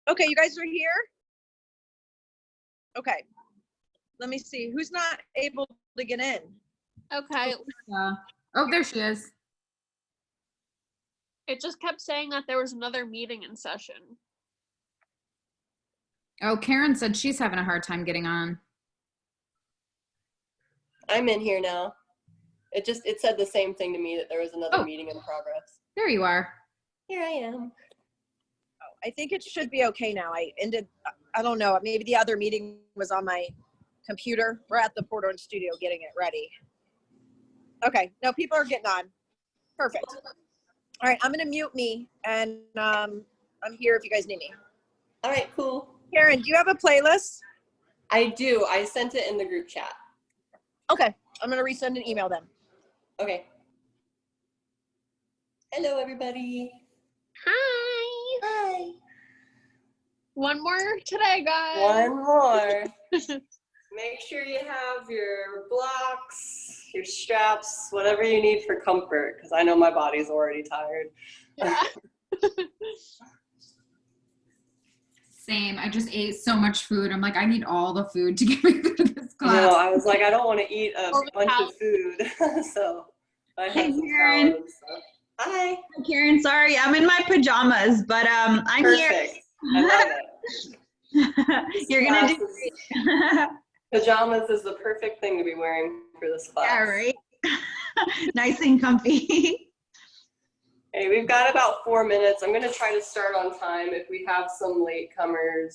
Okay, you guys are here? Okay. Let me see. Who's not able to get in? Okay. Oh, there she is. It just kept saying that there was another meeting in session. Oh, Karen said she's having a hard time getting on. I'm in here now. It said the same thing to me, that there was another meeting in progress. There you are. Here I am. Oh, I think it should be okay now. I don't know, maybe the other meeting was on my computer. We're at the Port Orange studio getting it ready. Okay, no, people are getting on. Perfect. All right, I'm gonna mute me, and I'm here if you guys need me. All right, cool. Karen, do you have a playlist? I do. I sent it in the group chat. Okay, I'm gonna resend an email then. Okay. Hello, everybody. Hi. Hi. One more today, guys. One more. Make sure you have your blocks, your straps, whatever you need for comfort, because I know my body's already tired. Yeah. Same. I just ate so much food. I'm like, I need all the food to get me through this class. No, I was like, I don't want to eat a bunch of food. So I had some Karen. salad and stuff. Hi. Karen, sorry, I'm in my pajamas, but I'm Perfect. here. I love it. You're gonna do great. Pajamas is the perfect thing to be wearing for this class. Yeah, right. Nice and comfy. Hey, we've got about 4 minutes. I'm going to try to start on time. If we have some latecomers,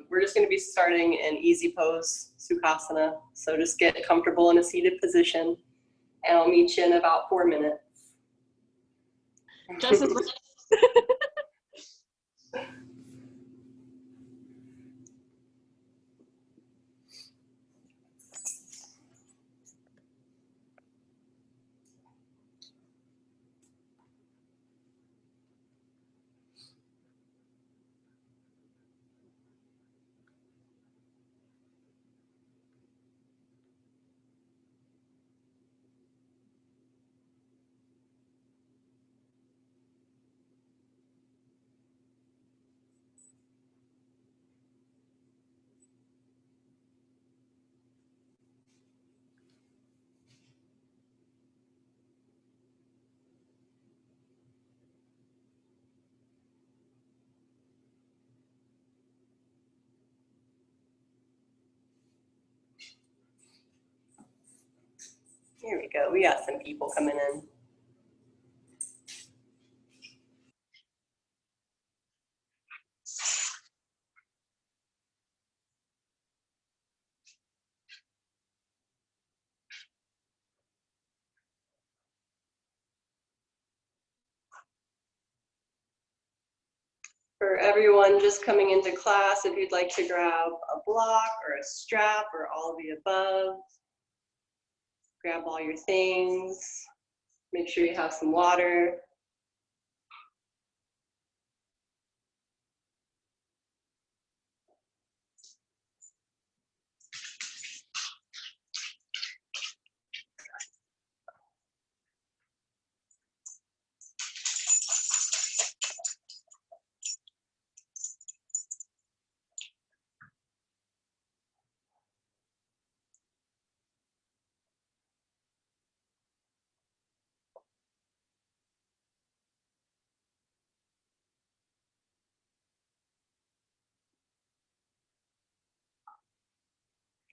we're just going to be starting in easy pose, Sukhasana. So just get comfortable in a seated position, and I'll meet you in about 4 minutes. Just as Here we go. We got some people coming in. For everyone just coming into class, if you'd like to grab a block or a strap or all of the above, grab all your things. Make sure you have some water.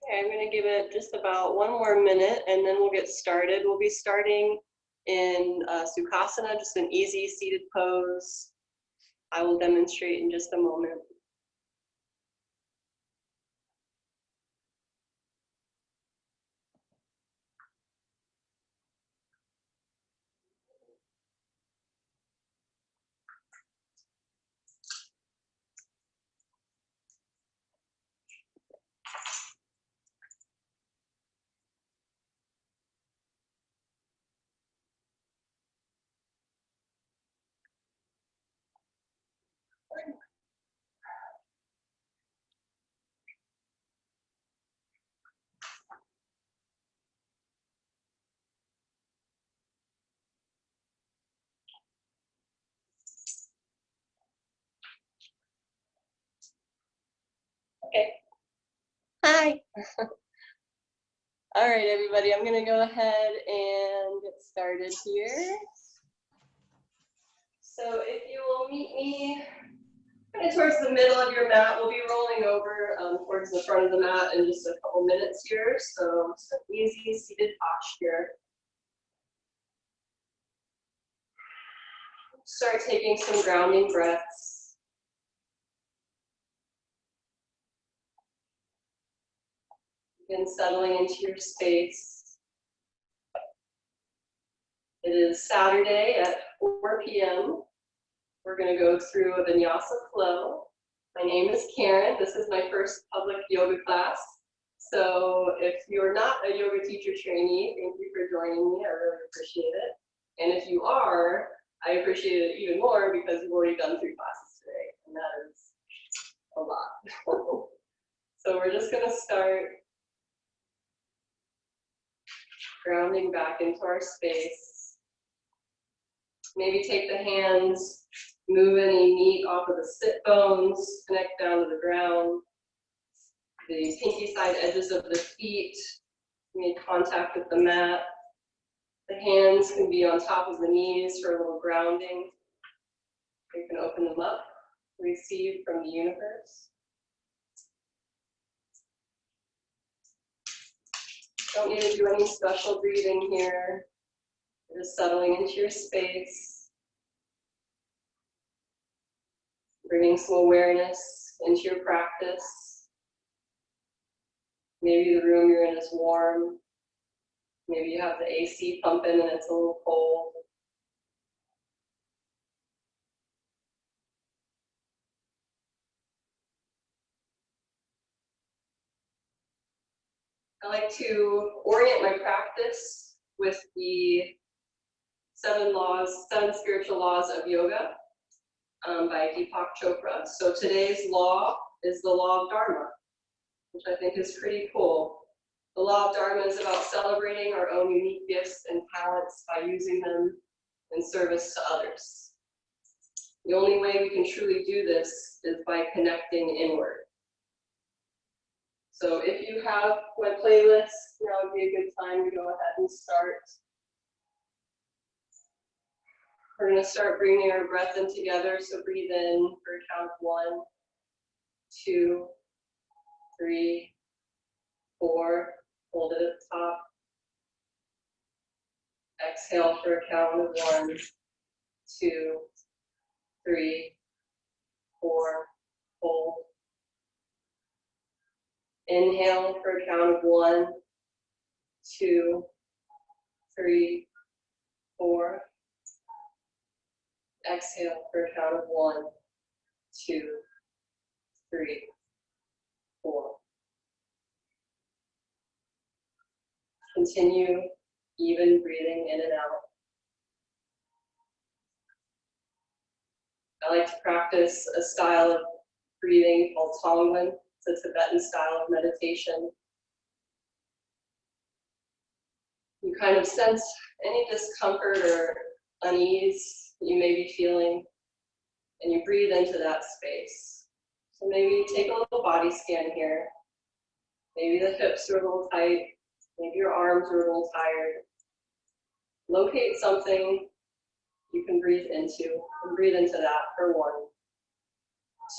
Okay, I'm going to give it just about 1 more minute and then we'll get started. We'll be starting in Sukhasana, just an easy seated pose. I will demonstrate in just a moment. Hi. All right, everybody, I'm gonna go ahead and get started here. So if you will meet me kind of towards the middle of your mat, we'll be rolling over towards the front of the mat in just a couple minutes here. So just an easy seated posture. Start taking some grounding breaths. Begin settling into your space. It is Saturday at 4 p.m. We're going to go through a vinyasa flow. My name is Karen. This is my first public yoga class. So if you're not a yoga teacher trainee, thank you for joining me. I really appreciate it. And if you are, I appreciate it even more because you've already done 3 classes today, and that is a lot. So we're just going to start grounding back into our space. Maybe take the hands, move any meat off of the sit bones, connect down to the ground. The pinky side edges of the feet make contact with the mat. The hands can be on top of the knees for a little grounding. You can open them up, receive from the universe. Don't need to do any special breathing here. You're just settling into your space. Bringing some awareness into your practice. Maybe the room you're in is warm. Maybe you have the AC pumping and it's a little cold. I like to orient my practice with the 7 spiritual laws of yoga by Deepak Chopra. So today's law is the Law of Dharma, which I think is pretty cool. The Law of Dharma is about celebrating our own unique gifts and talents by using them in service to others. The only way we can truly do this is by connecting inward. So if you have my playlist, now would be a good time to go ahead and start. We're going to start bringing our breath in together. So breathe in for a count of 1, 2, 3, 4. Hold it at the top. Exhale for a count of 1, 2, 3, 4. Hold. Inhale for a count of 1, 2, 3, 4. Exhale for a count of 1, 2, 3, 4. Continue even breathing in and out. I like to practice a style of breathing called Tonglen. It's a Tibetan style of meditation. You kind of sense any discomfort or unease that you may be feeling, and you breathe into that space. So maybe take a little body scan here. Maybe the hips are a little tight. Maybe your arms are a little tired. Locate something you can breathe into, and breathe into that for 1,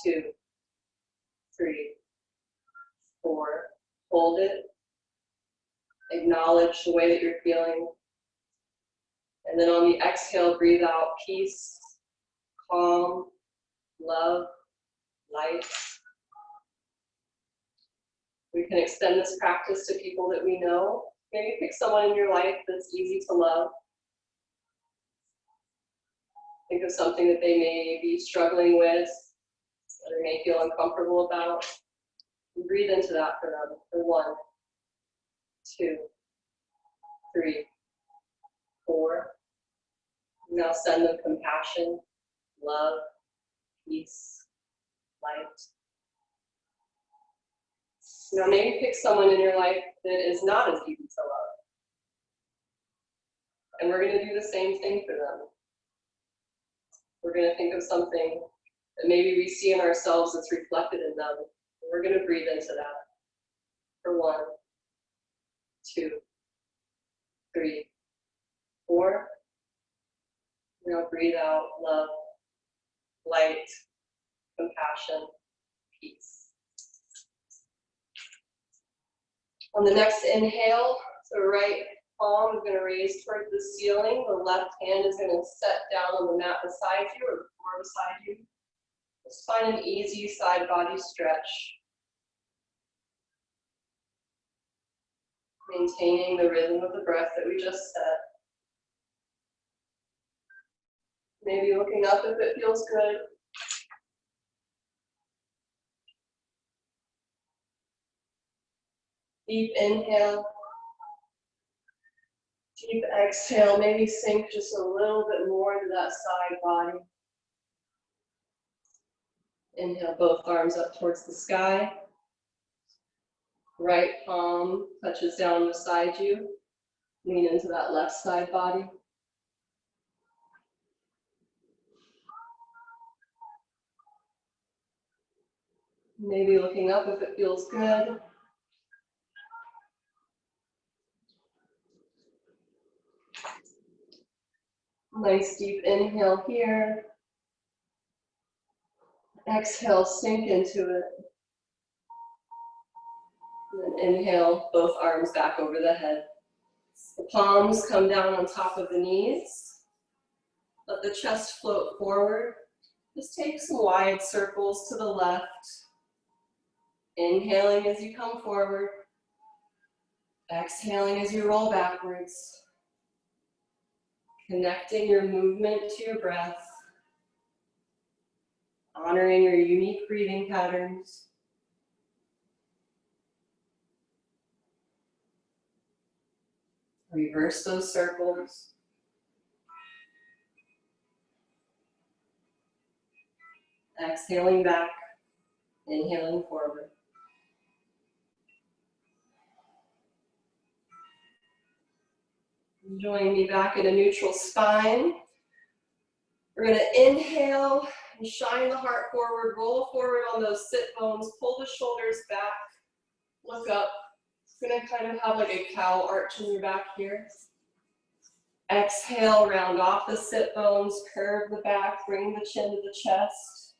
2, 3, 4. Hold it. Acknowledge the way that you're feeling. And then on the exhale, breathe out peace, calm, love, light. We can extend this practice to people that we know. Maybe pick someone in your life that's easy to love. Think of something that they may be struggling with, that they may feel uncomfortable about. And breathe into that for them for 1, 2, 3, 4. Now send them compassion, love, peace, light. Now maybe pick someone in your life that is not as easy to love. And we're going to do the same thing for them. We're going to think of something that maybe we see in ourselves that's reflected in them. And we're going to breathe into that. For 1, 2, 3, 4. Now breathe out love, light, compassion, peace. On the next inhale, the right palm is going to raise towards the ceiling. The left hand is going to set down on the mat beside you or the floor beside you. Just find an easy side body stretch. Maintaining the rhythm of the breath that we just set. Maybe looking up if it feels good. Deep inhale. Deep exhale. Maybe sink just a little bit more into that side body. Inhale, both arms up towards the sky. Right palm touches down beside you. Lean into that left side body. Maybe looking up if it feels good. Nice deep inhale here. Exhale, sink into it. And then inhale, both arms back over the head. The palms come down on top of the knees. Let the chest float forward. Just take some wide circles to the left. Inhaling as you come forward. Exhaling as you roll backwards. Connecting your movement to your breath. Honoring your unique breathing patterns. Reverse those circles. Exhaling back, inhaling forward. Join me back in a neutral spine. We're going to inhale and shine the heart forward, roll forward on those sit bones, pull the shoulders back, look up. It's going to kind of have like a cow arch in your back here. Exhale, round off the sit bones, curve the back, bring the chin to the chest.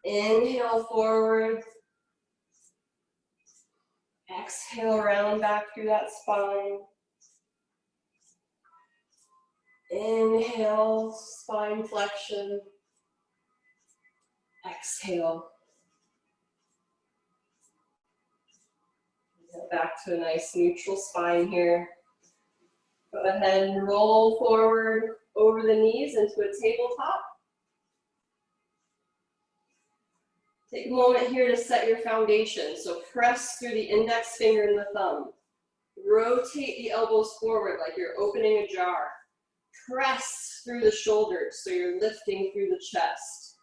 Inhale forward. Exhale, round back through that spine. Inhale, spine flexion. Exhale. Get back to a nice neutral spine here. Go ahead and roll forward over the knees into a tabletop. Take a moment here to set your foundation. So press through the index finger and the thumb. Rotate the elbows forward like you're opening a jar. Press through the shoulders so you're lifting through the chest.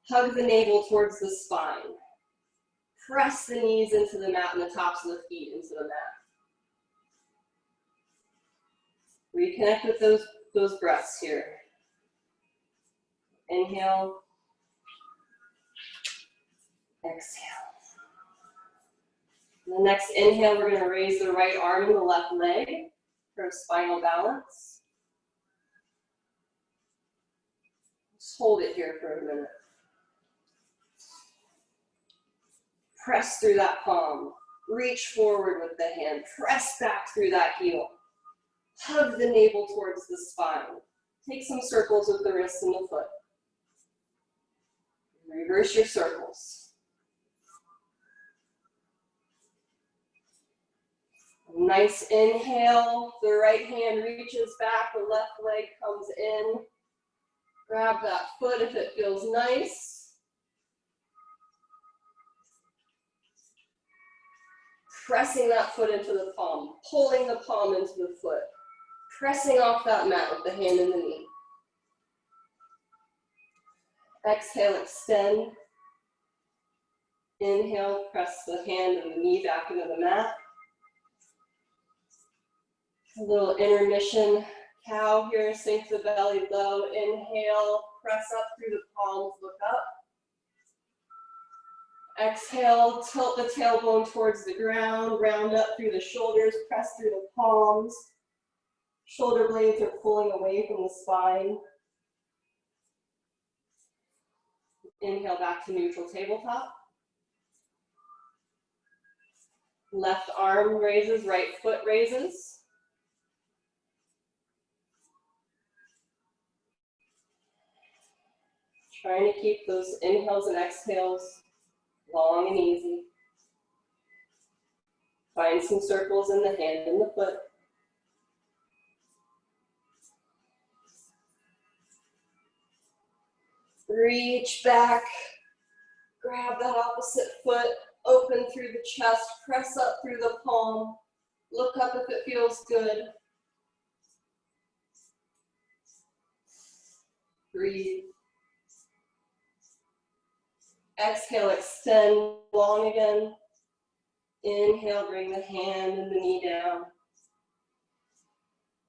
Hug the navel towards the spine. Press the knees into the mat and the tops of the feet into the mat. Reconnect with those breaths here. Inhale. Exhale. The next inhale, we're going to raise the right arm and the left leg for a spinal balance. Just hold it here for a minute. Press through that palm. Reach forward with the hand. Press back through that heel. Hug the navel towards the spine. Take some circles with the wrists and the foot. Reverse your circles. Nice inhale. The right hand reaches back. The left leg comes in. Grab that foot if it feels nice. Pressing that foot into the palm. Pulling the palm into the foot. Pressing off that mat with the hand and the knee. Exhale, extend. Inhale, press the hand and the knee back into the mat. A little intermission cow here, sink the belly low. Inhale, press up through the palms, look up. Exhale, tilt the tailbone towards the ground, round up through the shoulders, press through the palms. Shoulder blades are pulling away from the spine. Inhale back to neutral tabletop. Left arm raises, right foot raises. Trying to keep those inhales and exhales long and easy. Find some circles in the hand and the foot. Reach back, grab that opposite foot, open through the chest, press up through the palm, look up if it feels good. Breathe. Exhale, extend long again. Inhale, bring the hand and the knee down.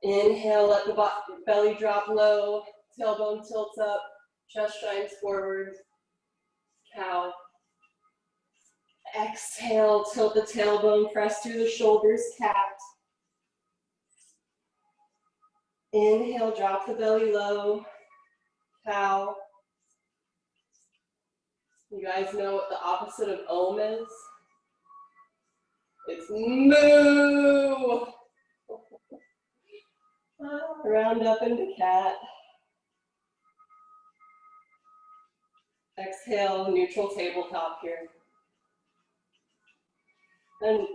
Inhale, let the belly drop low, tailbone tilts up, chest shines forward, cow. Exhale, tilt the tailbone, press through the shoulders, cat. Inhale, drop the belly low, cow. You guys know what the opposite of Om is? It's moo. Round up into cat. Exhale, neutral tabletop here. And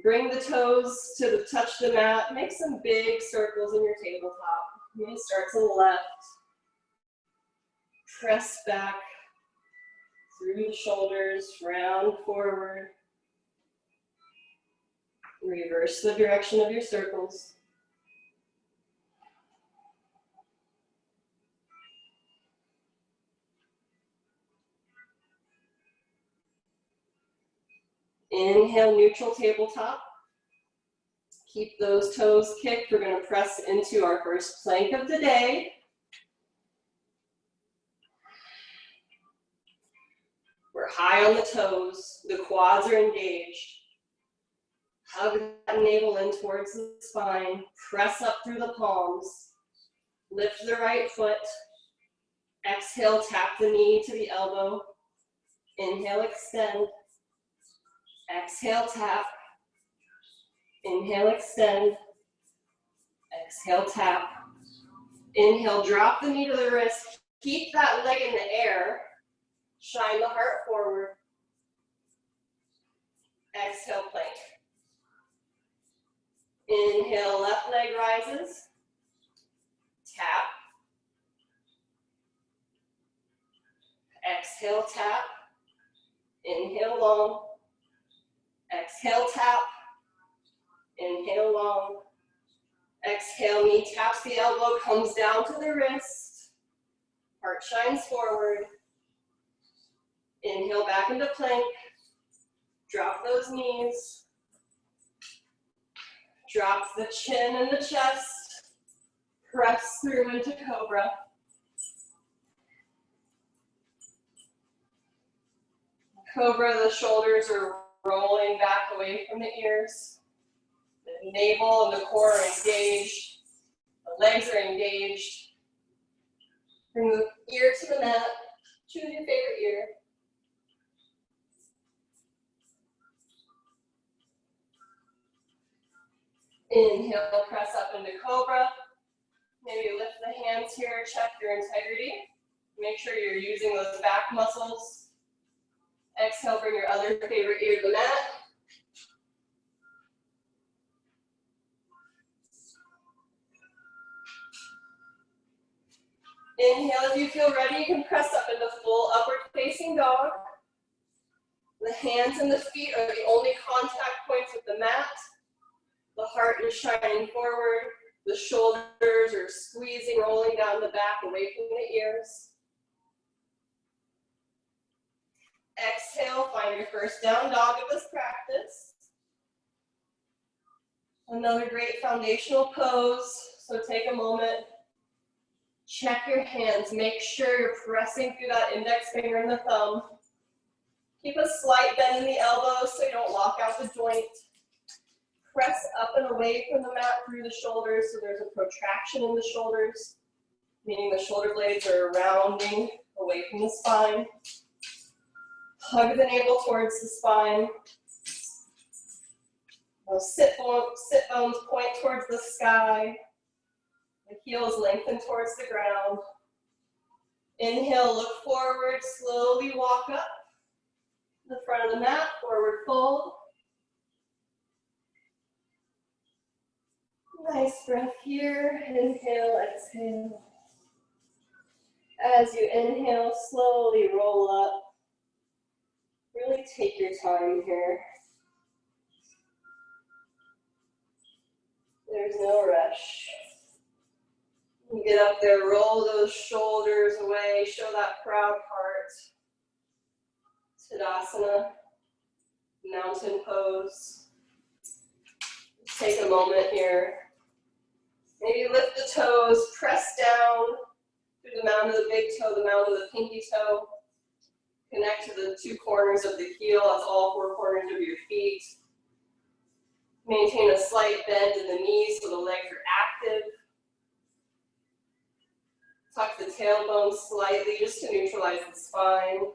bring the toes to touch the mat. Make some big circles in your tabletop. You may start to the left. Press back through the shoulders, round forward. Reverse the direction of your circles. Inhale, neutral tabletop. Keep those toes kicked. We're going to press into our first plank of the day. We're high on the toes. The quads are engaged. Hug that navel in towards the spine. Press up through the palms. Lift the right foot. Exhale, tap the knee to the elbow. Inhale, extend. Exhale, tap. Inhale, extend. Exhale, tap. Inhale, drop the knee to the wrist. Keep that leg in the air. Shine the heart forward. Exhale, plank. Inhale, left leg rises. Tap. Exhale, tap. Inhale, long. Exhale, tap. Inhale, long. Exhale, knee taps the elbow, comes down to the wrist. Heart shines forward. Inhale, back into plank. Drop those knees. Drop the chin and the chest. Press through into Cobra. Cobra, the shoulders are rolling back away from the ears. The navel and the core are engaged. The legs are engaged. Bring the ear to the mat. Choose your favorite ear. Inhale, press up into Cobra. Maybe lift the hands here, check your integrity. Make sure you're using those back muscles. Exhale, bring your other favorite ear to the mat. Inhale, if you feel ready, you can press up into full upward facing dog. The hands and the feet are the only contact points with the mat. The heart is shining forward. The shoulders are squeezing, rolling down the back, away from the ears. Exhale, find your first down dog of this practice. Another great foundational pose. So take a moment, check your hands, make sure you're pressing through that index finger and the thumb. Keep a slight bend in the elbows so you don't lock out the joint. Press up and away from the mat through the shoulders so there's a protraction in the shoulders, meaning the shoulder blades are rounding away from the spine. Hug the navel towards the spine. Those sit bones point towards the sky. The heels lengthen towards the ground. Inhale, look forward, slowly walk up. The front of the mat, forward fold. Nice breath here. Inhale, exhale. As you inhale, slowly roll up. Really take your time here. There's no rush. You get up there, roll those shoulders away, show that proud heart. Tadasana, mountain pose. Just take a moment here. Maybe lift the toes, press down through the mound of the big toe, the mound of the pinky toe. Connect to the two corners of the heel, that's all four corners of your feet. Maintain a slight bend in the knees so the legs are active. Tuck the tailbone slightly just to neutralize the spine.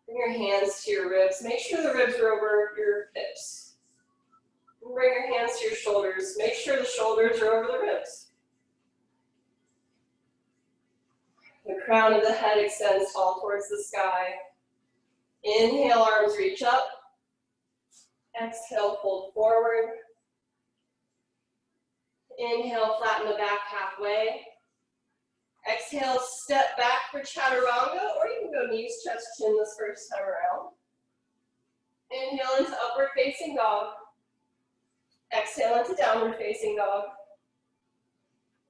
Bring your hands to your ribs. Make sure the ribs are over your hips. Bring your hands to your shoulders. Make sure the shoulders are over the ribs. The crown of the head extends tall towards the sky. Inhale, arms reach up. Exhale, fold forward. Inhale, flatten the back halfway. Exhale, step back for chaturanga, or you can go knees, chest, chin this first time around. Inhale into upward facing dog. Exhale into downward facing dog.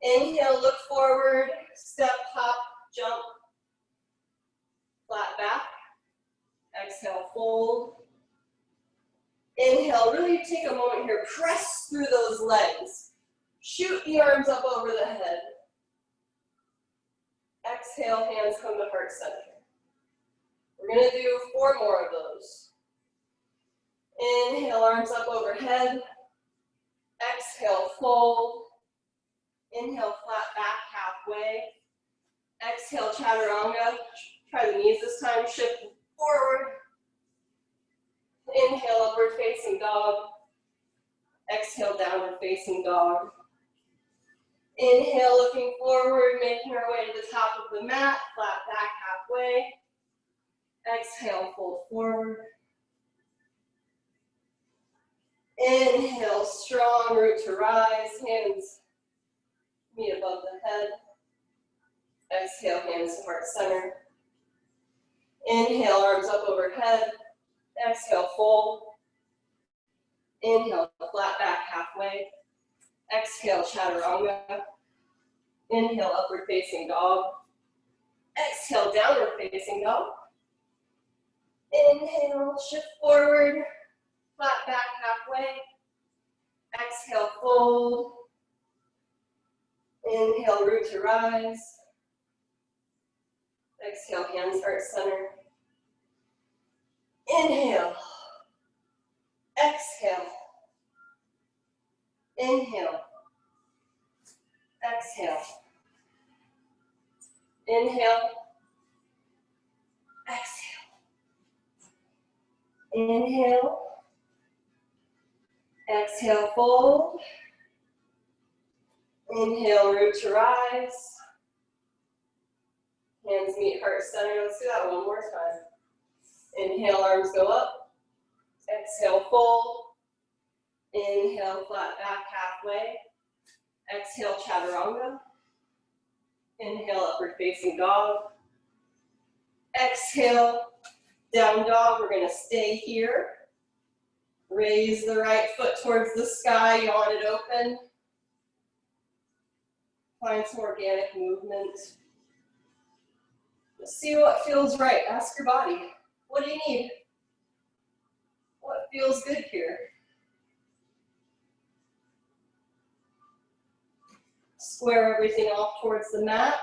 Inhale, look forward, step, hop, jump, flat back. Exhale, fold. Inhale, really take a moment here, press through those legs. Shoot the arms up over the head. Exhale, hands come to heart center. We're gonna do 4 more of those. Inhale, arms up overhead. Exhale, fold. Inhale, flat back halfway. Exhale, chaturanga. Try the knees this time, shift forward. Inhale, upward facing dog. Exhale, downward facing dog. Inhale, looking forward, making our way to the top of the mat, flat back halfway. Exhale, fold forward. Inhale, strong root to rise, hands meet above the head. Exhale, hands to heart center. Inhale, arms up overhead. Exhale, fold. Inhale, flat back halfway. Exhale, chaturanga. Inhale, upward facing dog. Exhale, downward facing dog. Inhale, shift forward, flat back halfway. Exhale, fold. Inhale, root to rise. Exhale, hands heart center. Inhale. Exhale. Inhale. Exhale. Inhale. Exhale. Inhale. Exhale, fold. Inhale, root to rise. Hands meet heart center. Let's do that one more time. Inhale, arms go up. Exhale, fold. Inhale, flat back halfway. Exhale, chaturanga. Inhale, upward facing dog. Exhale, down dog. We're gonna stay here. Raise the right foot towards the sky, yawn it open. Find some organic movement. Just see what feels right. Ask your body, what do you need? What feels good here? Square everything off towards the mat.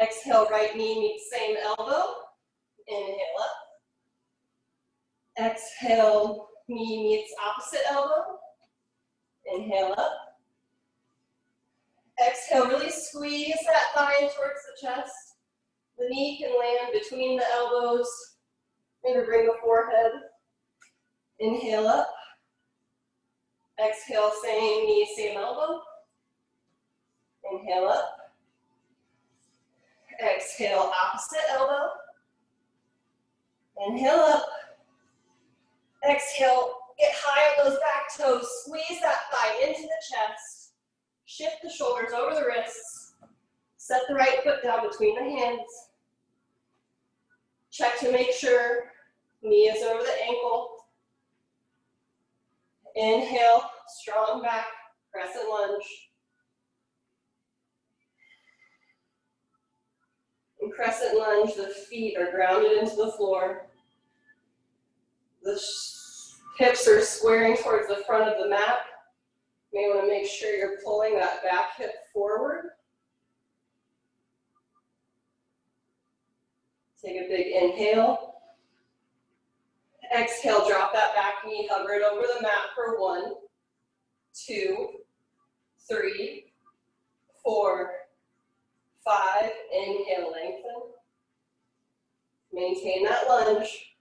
Exhale, right knee meets same elbow. Inhale up. Exhale, knee meets opposite elbow. Inhale up. Exhale, really squeeze that thigh in towards the chest. The knee can land between the elbows. Bring the forehead. Inhale up. Exhale, same knee, same elbow. Inhale up. Exhale, opposite elbow. Inhale up. Exhale, get high on those back toes. Squeeze that thigh into the chest. Shift the shoulders over the wrists. Set the right foot down between the hands. Check to make sure knee is over the ankle. Inhale, strong back, crescent lunge. In crescent lunge, the feet are grounded into the floor. The hips are squaring towards the front of the mat. You may want to make sure you're pulling that back hip forward. Take a big inhale. Exhale, drop that back knee, hover it over the mat for 1, 2, 3, 4, 5. Inhale, lengthen. Maintain that lunge.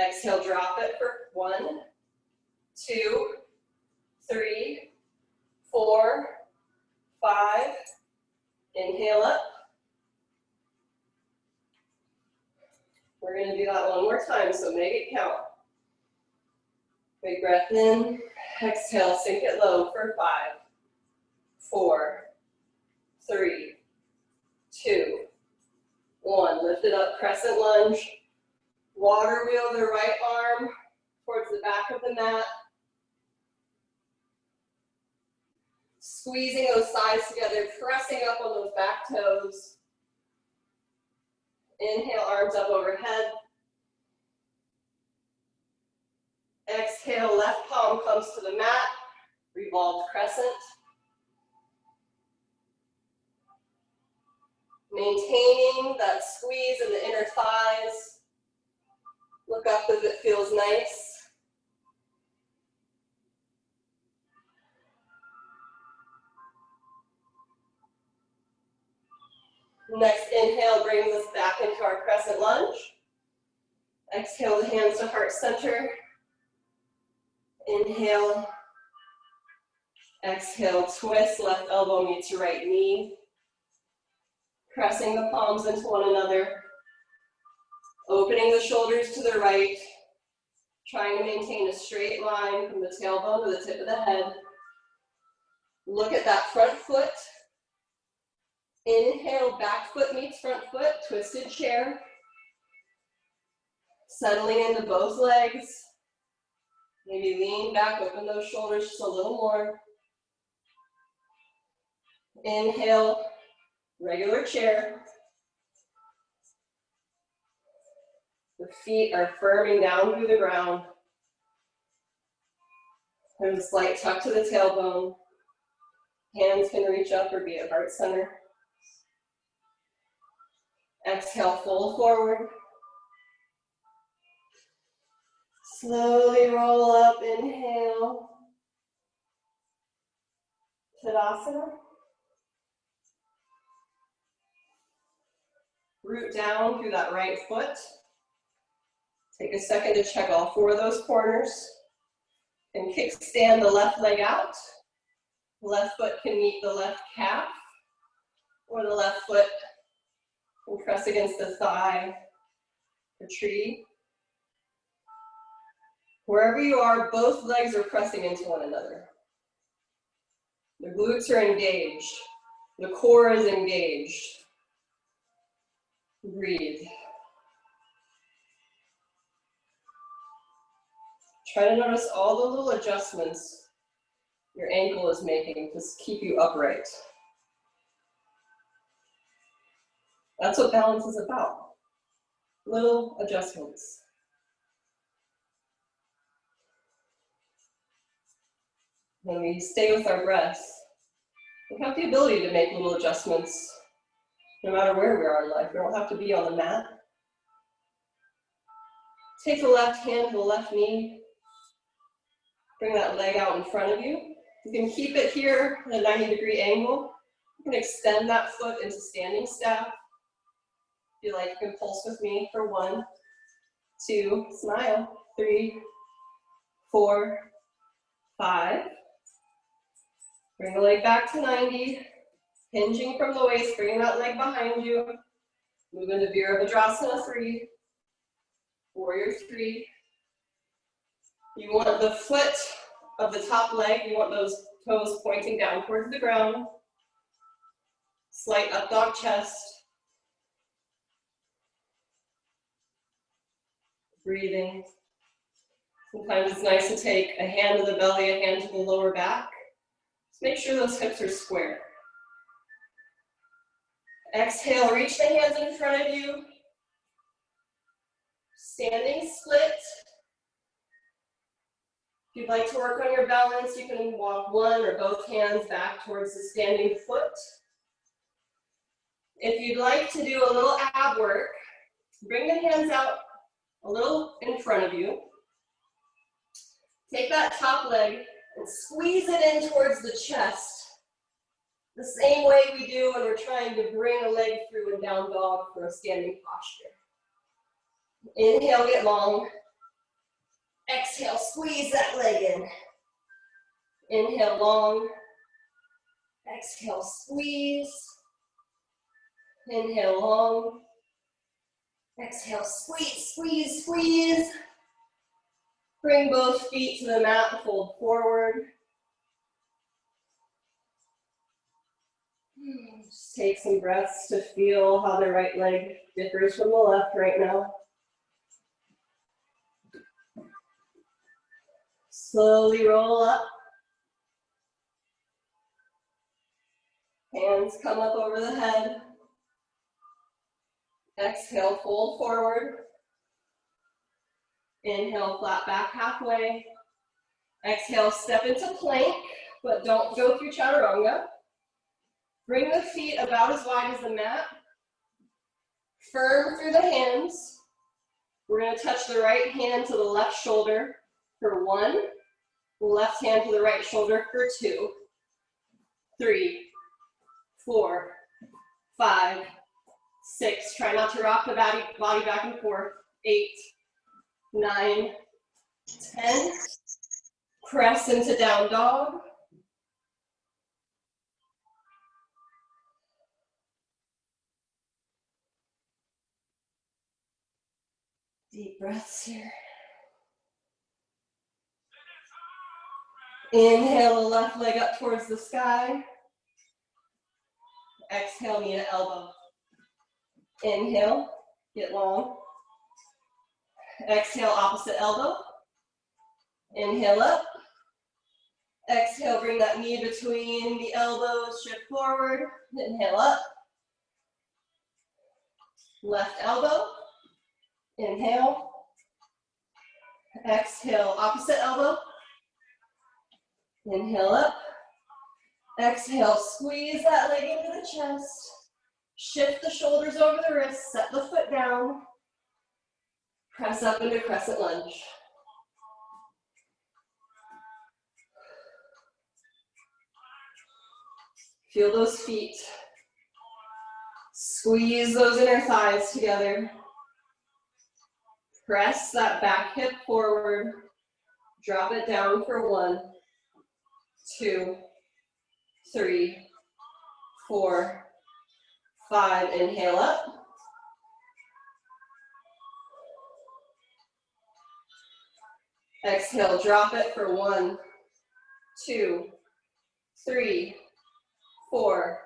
Exhale, drop it for 1, 2, 3, 4, 5. Inhale up. We're going to do that one more time, so make it count. Big breath in. Exhale, sink it low for 5, 4, 3, 2, 1. Lift it up, crescent lunge. Water wheel the right arm towards the back of the mat. Squeezing those thighs together, pressing up on those back toes. Inhale, arms up overhead. Exhale, left palm comes to the mat. Revolved crescent. Maintaining that squeeze in the inner thighs. Look up if it feels nice. Next inhale brings us back into our crescent lunge. Exhale the hands to heart center. Inhale. Exhale, twist, left elbow meets your right knee. Pressing the palms into one another. Opening the shoulders to the right. Trying to maintain a straight line from the tailbone to the tip of the head. Look at that front foot. Inhale, back foot meets front foot, twisted chair. Settling into both legs. Maybe lean back, open those shoulders just a little more. Inhale, regular chair. The feet are firming down through the ground. There's a slight tuck to the tailbone. Hands can reach up or be at heart center. Exhale, fold forward. Slowly roll up, inhale. Tadasana. Root down through that right foot. Take a second to check all 4 of those corners. And kickstand the left leg out. Left foot can meet the left calf. Or the left foot can press against the thigh, the tree. Wherever you are, both legs are pressing into one another. The glutes are engaged. The core is engaged. Breathe. Try to notice all the little adjustments your ankle is making to keep you upright. That's what balance is about. Little adjustments. When we stay with our breaths, we have the ability to make little adjustments no matter where we are in life. We don't have to be on the mat. Take the left hand to the left knee. Bring that leg out in front of you. You can keep it here at a 90-degree angle. You can extend that foot into standing staff. If you like, you can pulse with me for 1, 2, smile, 3, 4, 5. Bring the leg back to 90. Hinging from the waist, bringing that leg behind you. Move into Virabhadrasana 3. Warrior 3. You want the foot of the top leg, you want those toes pointing down towards the ground. Slight up dog chest. Breathing. Sometimes it's nice to take a hand to the belly, a hand to the lower back. Just make sure those hips are square. Exhale, reach the hands in front of you. Standing split. If you'd like to work on your balance, you can walk one or both hands back towards the standing foot. If you'd like to do a little ab work, bring the hands out a little in front of you. Take that top leg and squeeze it in towards the chest. The same way we do when we're trying to bring a leg through in down dog for a standing posture. Inhale, get long. Exhale, squeeze that leg in. Inhale, long. Exhale, squeeze. Inhale, long. Exhale, squeeze, squeeze, squeeze. Bring both feet to the mat, fold forward. Just take some breaths to feel how the right leg differs from the left right now. Slowly roll up. Hands come up over the head. Exhale, fold forward. Inhale, flat back halfway. Exhale, step into plank, but don't go through chaturanga. Bring the feet about as wide as the mat. Firm through the hands. We're going to touch the right hand to the left shoulder for 1. Left hand to the right shoulder for 2, 3, 4, 5, 6. Try not to rock the body back and forth. 8, 9, 10. Press into down dog. Deep breaths here. Inhale the left leg up towards the sky. Exhale, knee to elbow. Inhale, get long. Exhale, opposite elbow. Inhale up. Exhale, bring that knee between the elbows, shift forward. Inhale up. Left elbow. Inhale. Exhale, opposite elbow. Inhale up. Exhale, squeeze that leg into the chest. Shift the shoulders over the wrists, set the foot down. Press up into Crescent Lunge. Feel those feet. Squeeze those inner thighs together. Press that back hip forward. Drop it down for 1, 2, 3, 4, 5. Inhale up. Exhale, drop it for 1, 2, 3, 4,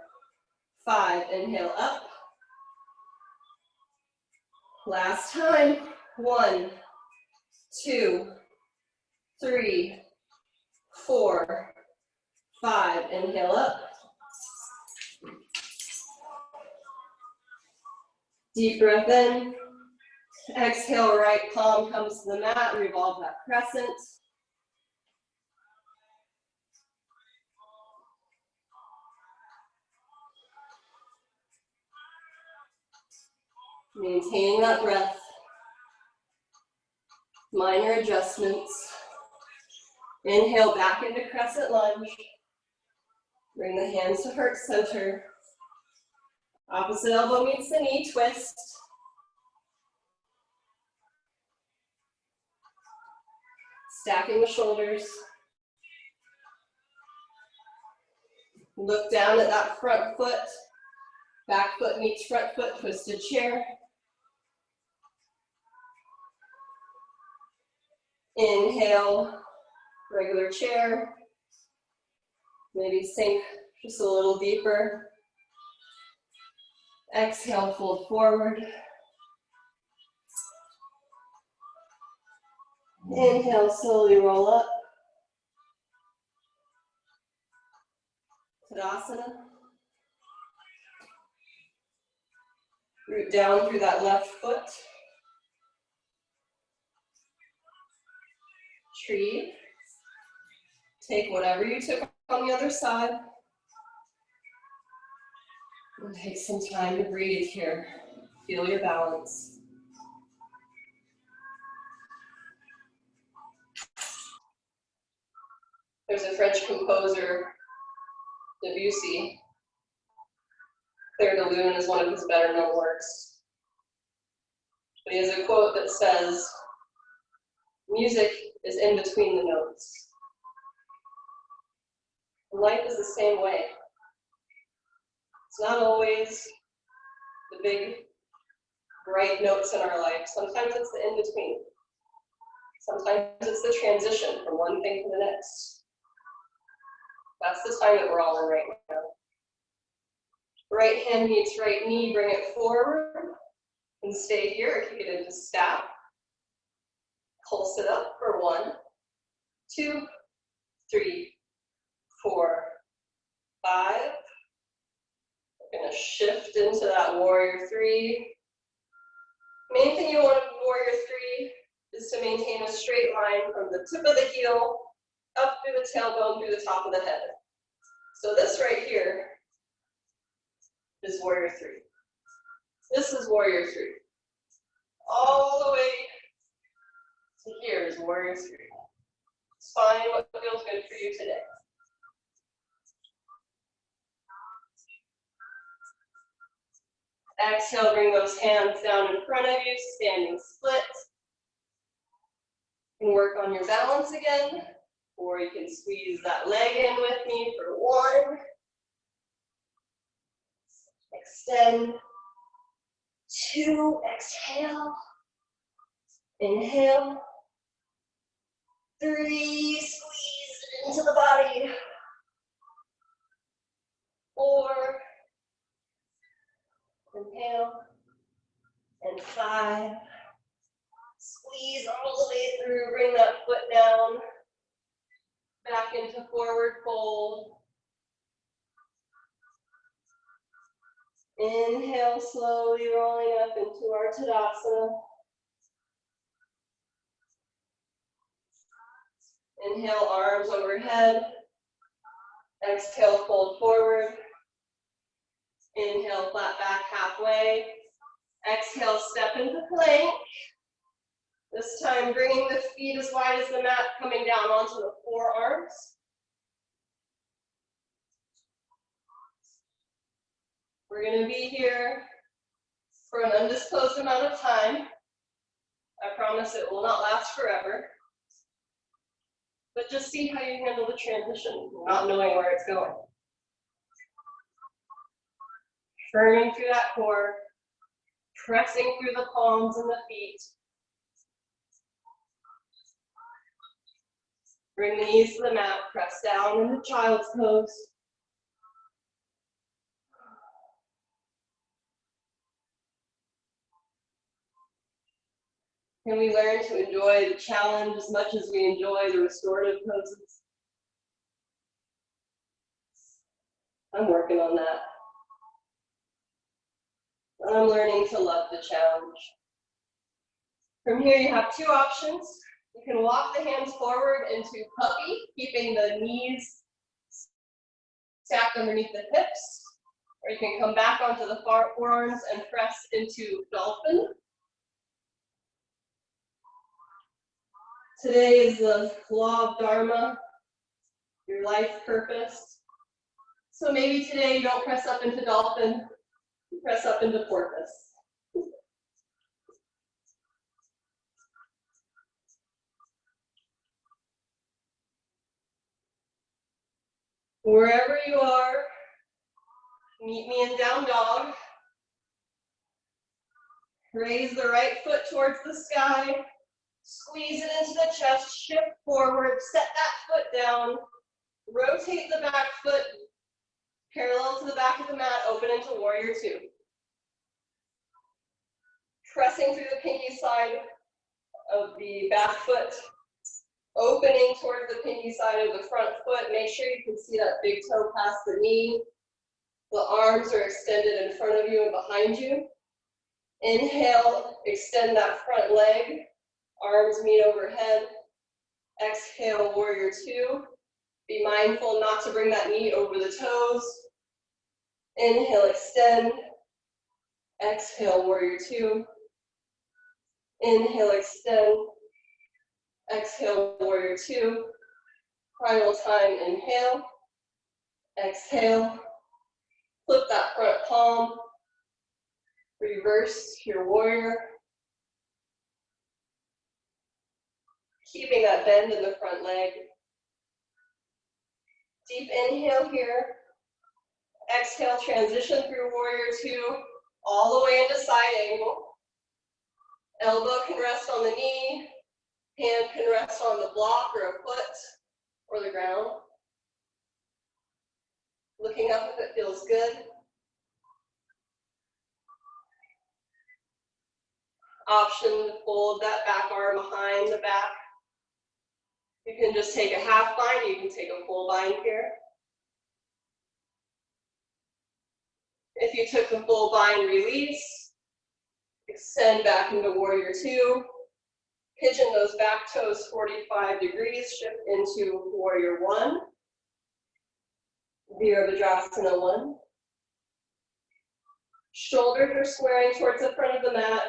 5. Inhale up. Last time. 1, 2, 3, 4, 5. Inhale up. Deep breath in. Exhale, right palm comes to the mat. Revolve that crescent. Maintaining that breath. minor adjustments. Inhale back into Crescent Lunge. Bring the hands to heart center. Opposite elbow meets the knee, twist. Stacking the shoulders. Look down at that front foot. Back foot meets front foot, twisted chair. Inhale, regular chair. Maybe sink just a little deeper. Exhale, fold forward. Inhale, slowly roll up. Tadasana. Root down through that left foot. Tree. Take whatever you took on the other side. And take some time to breathe here. Feel your balance. There's a French composer, Debussy. Clair de Lune is one of his better known works. But he has a quote that says, "Music is in between the notes." And life is the same way. It's not always the big, bright notes in our life. Sometimes it's the in-between. Sometimes it's the transition from one thing to the next. That's the time that we're all in right now. Right hand meets right knee, bring it forward. And stay here, or kick it into stack. Pulse it up for 1, 2, 3, 4, 5. We're gonna shift into that warrior 3. Main thing you want in warrior 3 is to maintain a straight line from the tip of the heel up through the tailbone, through the top of the head. So this right here is warrior 3. This is warrior 3. All the way to here is warrior 3. Find what feels good for you today. Exhale, bring those hands down in front of you, standing split. You can work on your balance again, or you can squeeze that leg in with me for 1. Extend. 2, exhale. Inhale. 3, squeeze it into the body. 4, inhale. And 5, squeeze all the way through, bring that foot down. Back into forward fold. Inhale, slowly rolling up into our Tadasana. Inhale, arms overhead. Exhale, fold forward. Inhale, flat back halfway. Exhale, step into plank. This time, bringing the feet as wide as the mat, coming down onto the forearms. We're going to be here for an undisclosed amount of time. I promise it will not last forever. But just see how you handle the transition, not knowing where it's going. Firming through that core, pressing through the palms and the feet. Bring the knees to the mat, press down into child's pose. Can we learn to enjoy the challenge as much as we enjoy the restorative poses? I'm working on that. I'm learning to love the challenge. From here, you have 2 options. You can walk the hands forward into puppy, keeping the knees stacked underneath the hips. Or you can come back onto the forearms and press into dolphin. Today is the Law of Dharma, your life purpose. So maybe today you don't press up into dolphin, you press up into porpoise. Wherever you are, meet me in down dog. Raise the right foot towards the sky. Squeeze it into the chest, shift forward, set that foot down. Rotate the back foot parallel to the back of the mat, open into warrior two. Pressing through the pinky side of the back foot, opening towards the pinky side of the front foot. Make sure you can see that big toe past the knee. The arms are extended in front of you and behind you. Inhale, extend that front leg. Arms meet overhead. Exhale, warrior two. Be mindful not to bring that knee over the toes. Inhale, extend. Exhale, warrior two. Inhale, extend. Exhale, warrior two. Final time, inhale. Exhale. Flip that front palm. Reverse your warrior. Keeping that bend in the front leg. Deep inhale here. Exhale, transition through warrior two, all the way into side angle. Elbow can rest on the knee. Hand can rest on the block or a foot or the ground. Looking up if it feels good. Option to fold that back arm behind the back. You can just take a half bind, you can take a full bind here. If you took the full bind, release. Extend back into warrior two. Pigeon those back toes 45 degrees, shift into warrior one. Virabhadrasana one. Shoulders are squaring towards the front of the mat.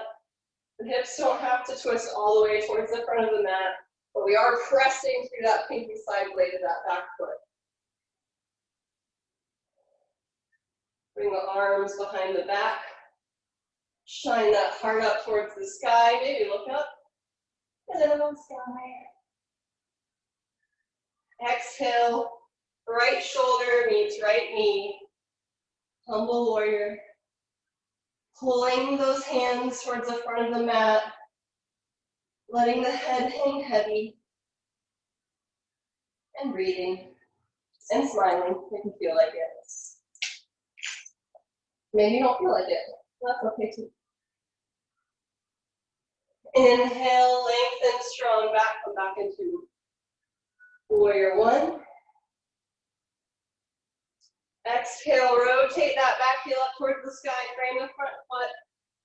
The hips don't have to twist all the way towards the front of the mat, but we are pressing through that pinky side blade of that back foot. Bring the arms behind the back. Shine that heart up towards the sky. Maybe look up. Hello, sky. Exhale. Right shoulder meets right knee. Humble warrior. Pulling those hands towards the front of the mat. Letting the head hang heavy. And breathing. And smiling if you feel like it. Maybe you don't feel like it. That's okay too. Inhale, lengthen, strong back, come back into warrior one. Exhale, rotate that back heel up towards the sky, frame the front foot,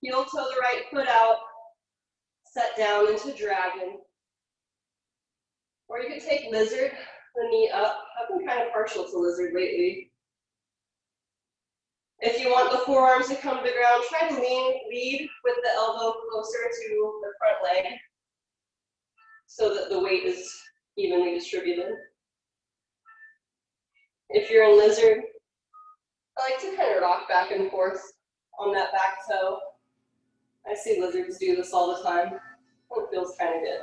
heel toe the right foot out, set down into dragon. Or you could take lizard, the knee up. I've been kind of partial to lizard lately. If you want the forearms to come to the ground, try to lead with the elbow closer to the front leg so that the weight is evenly distributed. If you're in lizard, I like to kind of rock back and forth on that back toe. I see lizards do this all the time. It feels kind of good.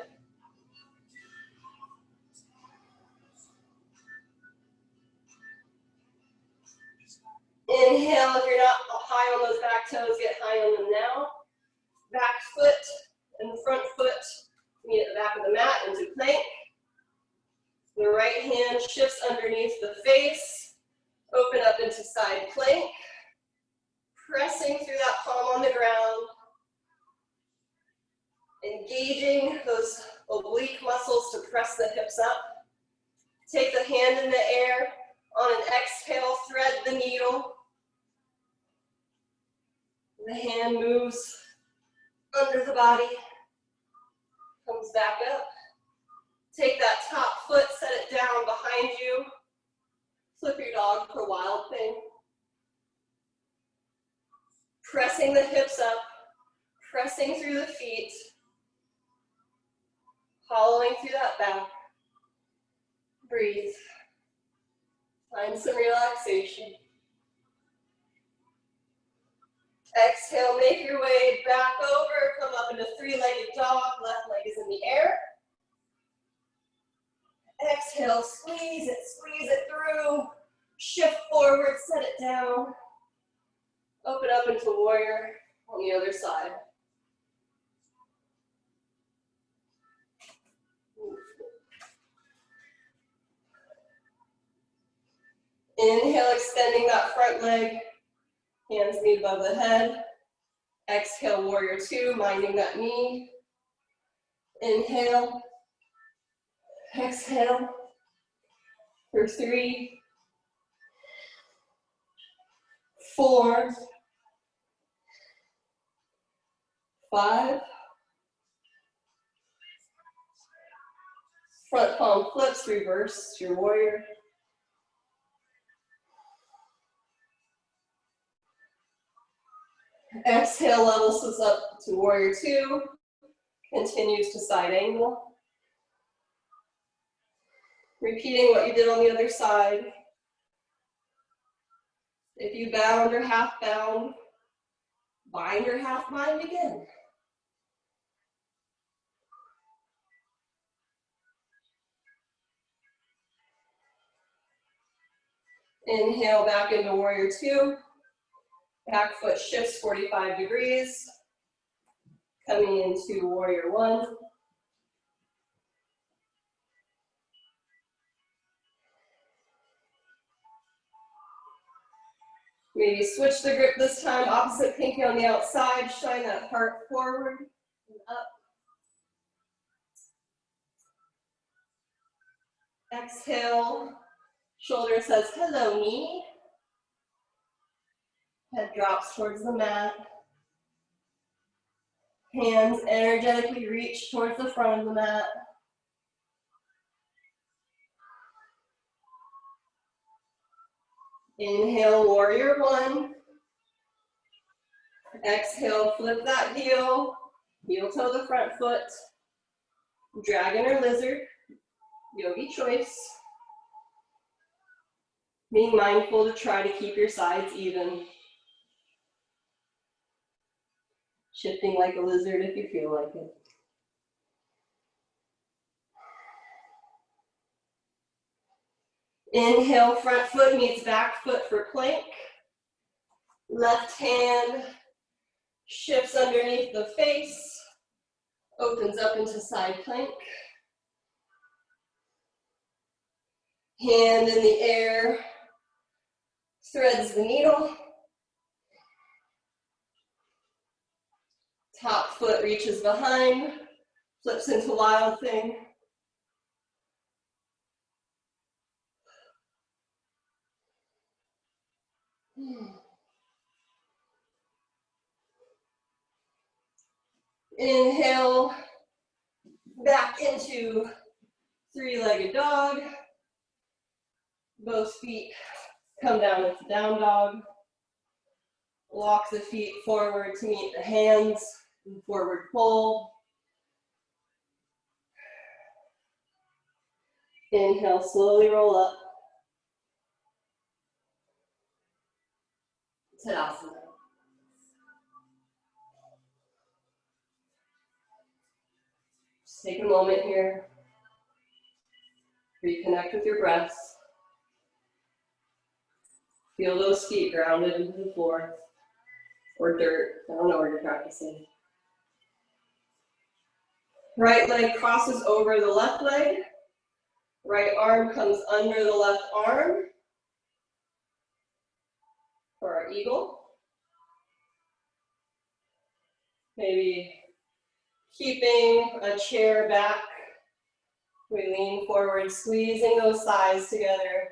Inhale, if you're not high on those back toes, get high on them now. Back foot and the front foot meet at the back of the mat into plank. The right hand shifts underneath the face. Open up into side plank. Pressing through that palm on the ground. Engaging those oblique muscles to press the hips up. Take the hand in the air. On an exhale, thread the needle. The hand moves under the body, comes back up. Take that top foot, set it down behind you. Flip your dog for wild thing. Pressing the hips up, pressing through the feet. Hollowing through that back. Breathe. Find some relaxation. Exhale, make your way back over, come up into three-legged dog, left leg is in the air. Exhale, squeeze it through. Shift forward, set it down. Open up into warrior on the other side. Inhale, extending that front leg. Hands meet above the head. Exhale, warrior two, minding that knee. Inhale. Exhale. For 3, 4, 5. Front palm flips, reverse your warrior. Exhale, levels us up to warrior two. Continues to side angle. Repeating what you did on the other side. If you bound or half bound, bind or half bind again. Inhale back into warrior two. Back foot shifts 45 degrees. Coming into warrior one. Maybe switch the grip this time, opposite pinky on the outside, shine that heart forward and up. Exhale, shoulder says hello knee. Head drops towards the mat. Hands energetically reach towards the front of the mat. Inhale, warrior one. Exhale, flip that heel. Heel toe the front foot. Dragon or lizard. Yogi choice. Being mindful to try to keep your sides even. Shifting like a lizard if you feel like it. Inhale, front foot meets back foot for plank. Left hand shifts underneath the face, opens up into side plank. Hand in the air, threads the needle. Top foot reaches behind, flips into wild thing. Inhale, back into three-legged dog. Both feet come down into down dog. Walk the feet forward to meet the hands. Forward fold. Inhale, slowly roll up. Tadasana. Just take a moment here. Reconnect with your breaths. Feel those feet grounded into the floor or dirt. I don't know where you're practicing. Right leg crosses over the left leg. Right arm comes under the left arm for our eagle. Maybe keeping a chair back. We lean forward, squeezing those thighs together.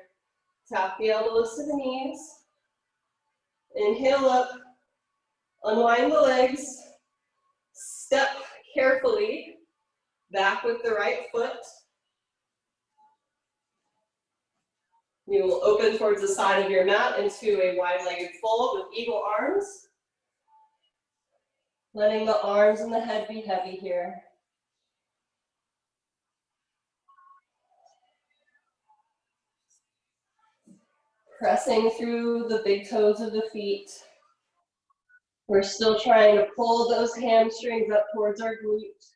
Tap the elbows to the knees. Inhale up, unwind the legs. Step carefully back with the right foot. You will open towards the side of your mat into a wide-legged fold with eagle arms. Letting the arms and the head be heavy here. Pressing through the big toes of the feet. We're still trying to pull those hamstrings up towards our glutes.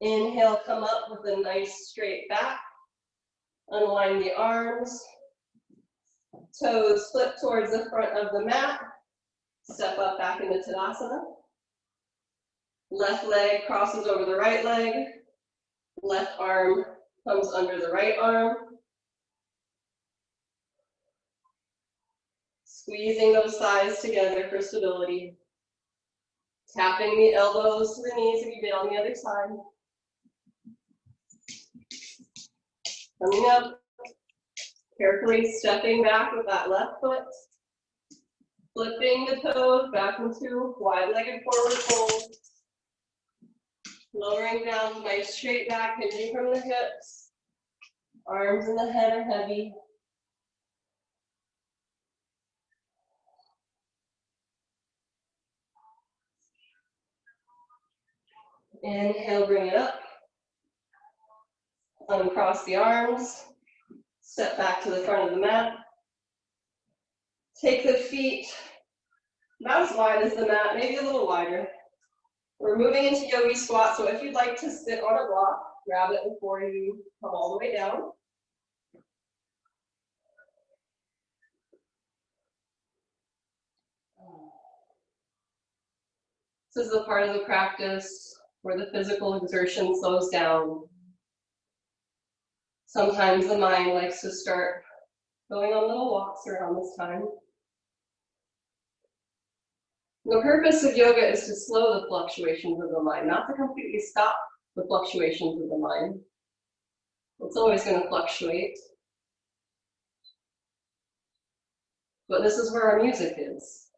Inhale, come up with a nice straight back. Unwind the arms. Toes flip towards the front of the mat. Step up back into Tadasana. Left leg crosses over the right leg. Left arm comes under the right arm. Squeezing those thighs together for stability. Tapping the elbows to the knees if you did on the other side. Coming up, carefully stepping back with that left foot. Flipping the toes back into wide-legged forward fold. Lowering down, nice straight back, hinging from the hips. Arms and the head are heavy. Inhale, bring it up. Uncross the arms. Step back to the front of the mat. Take the feet about as wide as the mat, maybe a little wider. We're moving into Yogi Squat, so if you'd like to sit on a block, grab it before you come all the way down. This is the part of the practice where the physical exertion slows down. Sometimes the mind likes to start going on little walks around this time. The purpose of yoga is to slow the fluctuations of the mind, not to completely stop the fluctuations of the mind. It's always going to fluctuate. But this is where our music is.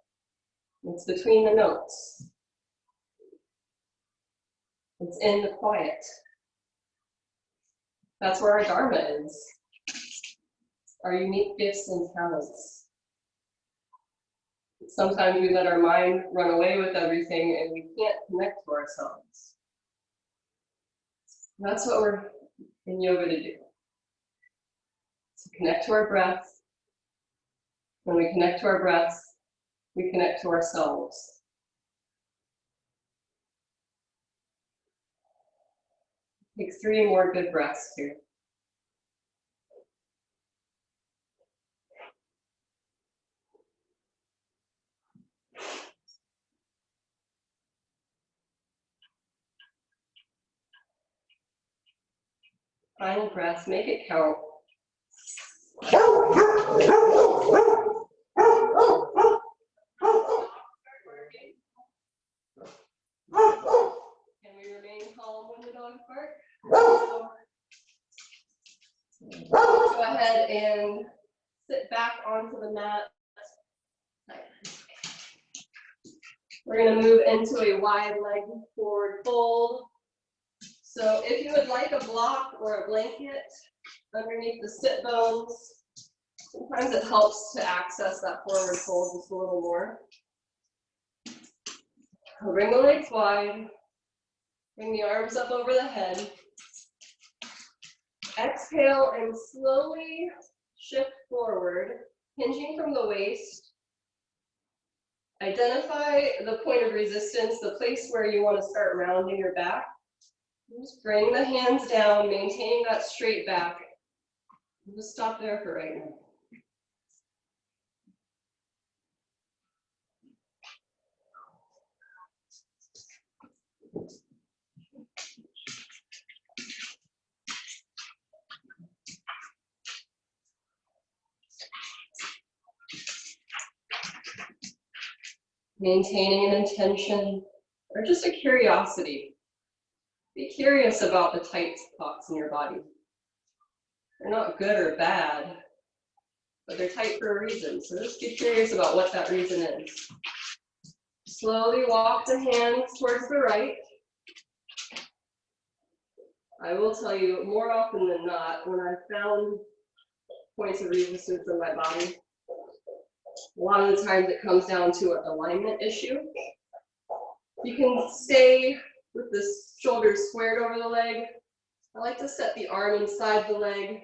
It's between the notes. It's in the quiet. That's where our Dharma is. Our unique gifts and talents. Sometimes we let our mind run away with everything and we can't connect to ourselves. That's what we're in yoga to do. To connect to our breath. When we connect to our breath, we connect to ourselves. Take 3 more good breaths here. Final breath, make it count. Can we remain calm when the dogs bark? Go ahead and sit back onto the mat. We're going to move into a wide leg forward fold. So if you would like a block or a blanket underneath the sit bones, sometimes it helps to access that forward fold just a little more. Bring the legs wide. Bring the arms up over the head. Exhale and slowly shift forward, hinging from the waist. Identify the point of resistance, the place where you want to start rounding your back. Just bring the hands down, maintaining that straight back. Just stop there for right now. Maintaining an intention or just a curiosity. Be curious about the tight spots in your body. They're not good or bad, but they're tight for a reason. So just be curious about what that reason is. Slowly walk the hands towards the right. I will tell you, more often than not, when I've found points of resistance in my body, a lot of the times it comes down to an alignment issue. You can stay with the shoulders squared over the leg, I like to set the arm inside the leg,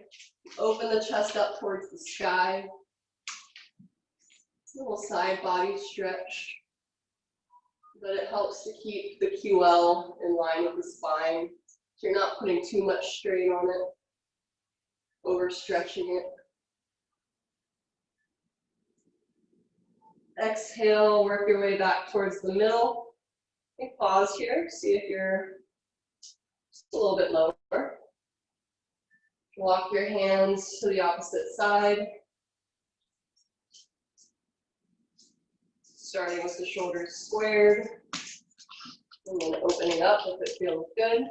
open the chest up towards the sky. It's a little side body stretch, but it helps to keep the QL in line with the spine. So you're not putting too much strain on it, overstretching it. Exhale, work your way back towards the middle. Okay, pause here, see if you're just a little bit lower. Walk your hands to the opposite side. Starting with the shoulders squared. And then opening up if it feels good.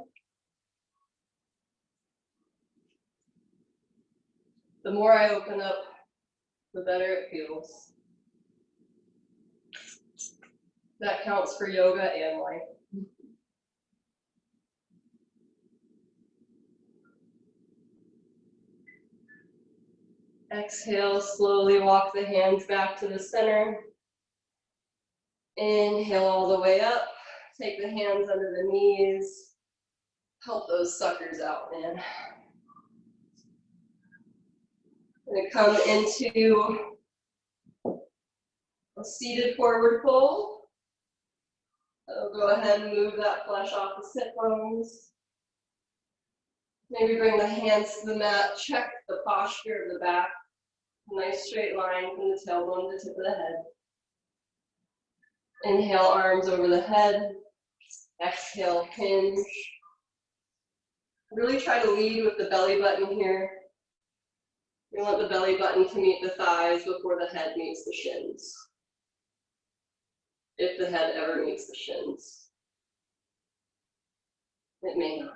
The more I open up, the better it feels. That counts for yoga and life. Exhale, slowly walk the hands back to the center. Inhale all the way up. Take the hands under the knees. Help those suckers out, man. Gonna come into a seated forward fold. So go ahead and move that flesh off the sit bones. Maybe bring the hands to the mat. Check the posture of the back. Nice straight line from the tailbone to the tip of the head. Inhale, arms over the head. Exhale, hinge. Really try to lead with the belly button here. You want the belly button to meet the thighs before the head meets the shins. If the head ever meets the shins. It may not.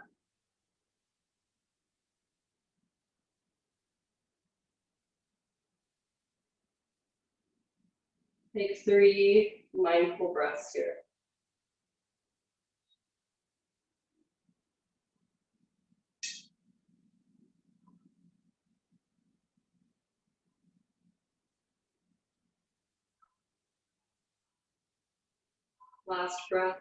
Take 3 mindful breaths here. Last breath.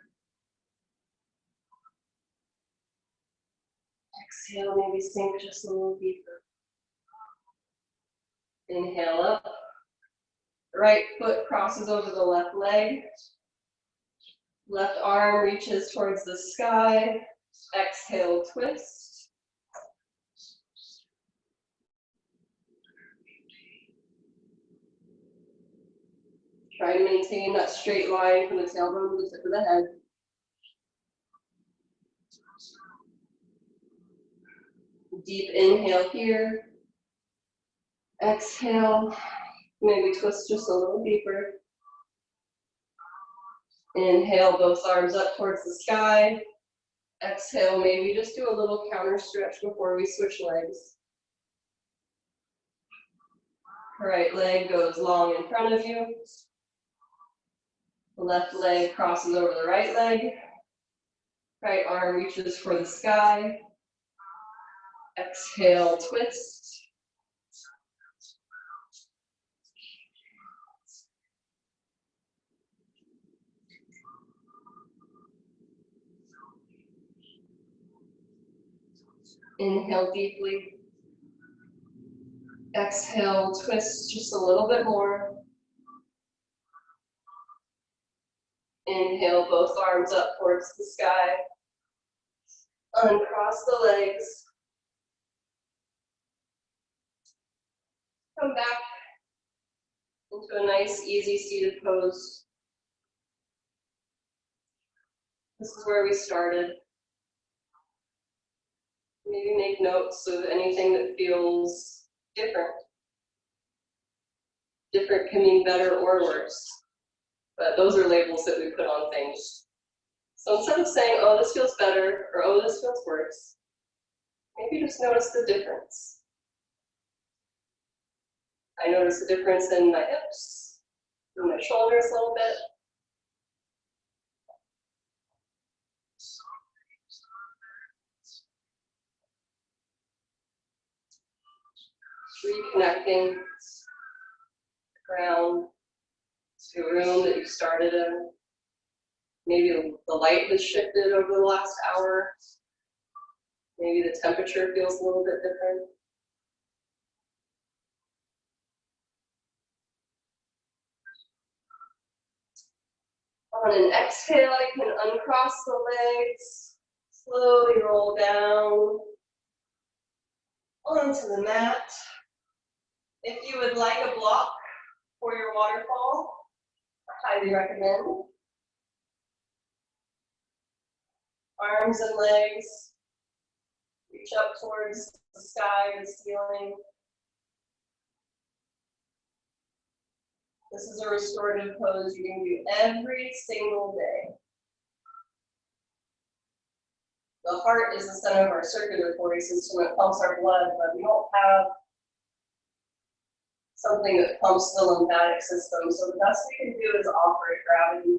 Exhale, maybe sink just a little deeper. Inhale up. Right foot crosses over the left leg. Left arm reaches towards the sky. Exhale, twist. Try to maintain that straight line from the tailbone to the tip of the head. Deep inhale here. Exhale. Maybe twist just a little deeper. Inhale, both arms up towards the sky. Exhale, maybe just do a little counter stretch before we switch legs. Right leg goes long in front of you. The left leg crosses over the right leg. Right arm reaches for the sky. Exhale, twist. Inhale deeply. Exhale, twist just a little bit more. Inhale, both arms up towards the sky. Uncross the legs. Come back into a nice, easy seated pose. This is where we started. Maybe make notes of anything that feels different. Different can mean better or worse, but those are labels that we put on things. So instead of saying, oh, this feels better, or oh, this feels worse, maybe just notice the difference. I notice the difference in my hips, in my shoulders a little bit. Reconnecting the ground to a room that you started in. Maybe the light has shifted over the last hour. Maybe the temperature feels a little bit different. On an exhale, you can uncross the legs, slowly roll down onto the mat. If you would like a block for your waterfall, I highly recommend. Arms and legs reach up towards the sky or the ceiling. This is a restorative pose you can do every single day. The heart is the center of our circulatory system. It pumps our blood, but we don't have something that pumps the lymphatic system. So the best we can do is operate gravity.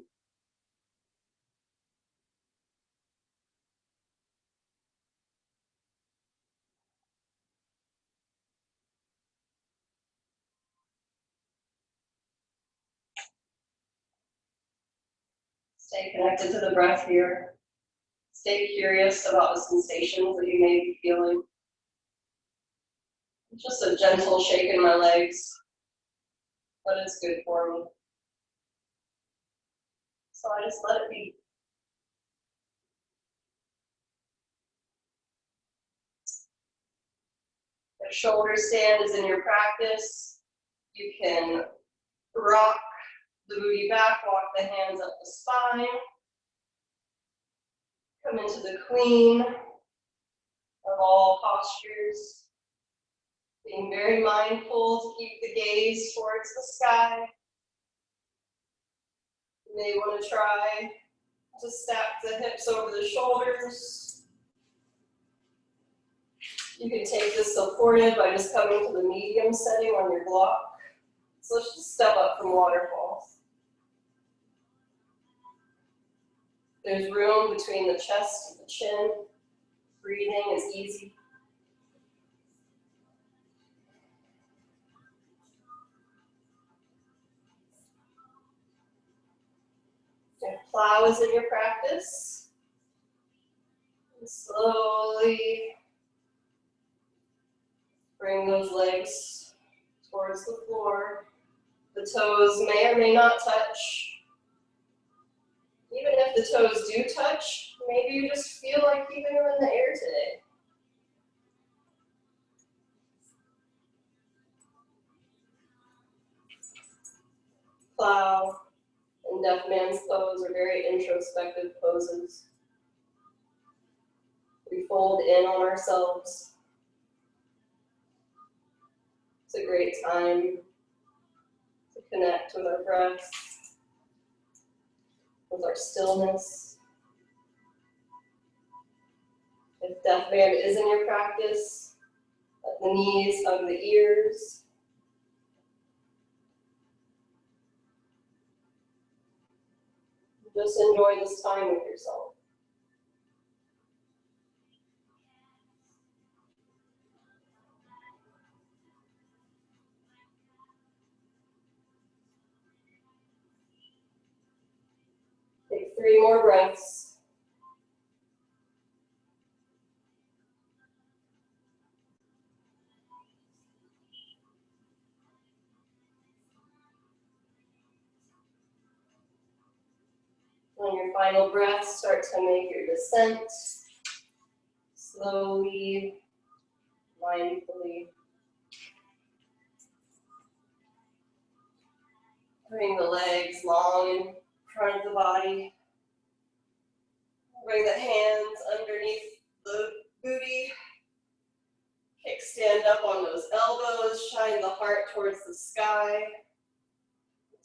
Stay connected to the breath here. Stay curious about the sensations that you may be feeling. It's just a gentle shake in my legs, but it's good for me. So I just let it be. If shoulder stand is in your practice, you can rock the booty back, walk the hands up the spine, come into the queen of all postures, being very mindful to keep the gaze towards the sky. You may want to try to stack the hips over the shoulders. You can take this supported by just coming to the medium setting on your block. So let's just step up from waterfalls. There's room between the chest and the chin. Breathing is easy. If plow is in your practice, slowly bring those legs towards the floor. The toes may or may not touch. Even if the toes do touch, maybe you just feel like keeping them in the air today. Plow and deaf man's pose are very introspective poses. We fold in on ourselves. It's a great time to connect with our breath, with our stillness. If deaf man is in your practice, let the knees hug the ears. Just enjoy this time with yourself. Take 3 more breaths. On your final breath, start to make your descent. Slowly, mindfully. Bring the legs long in front of the body. Bring the hands underneath the booty. Kickstand up on those elbows. Shine the heart towards the sky.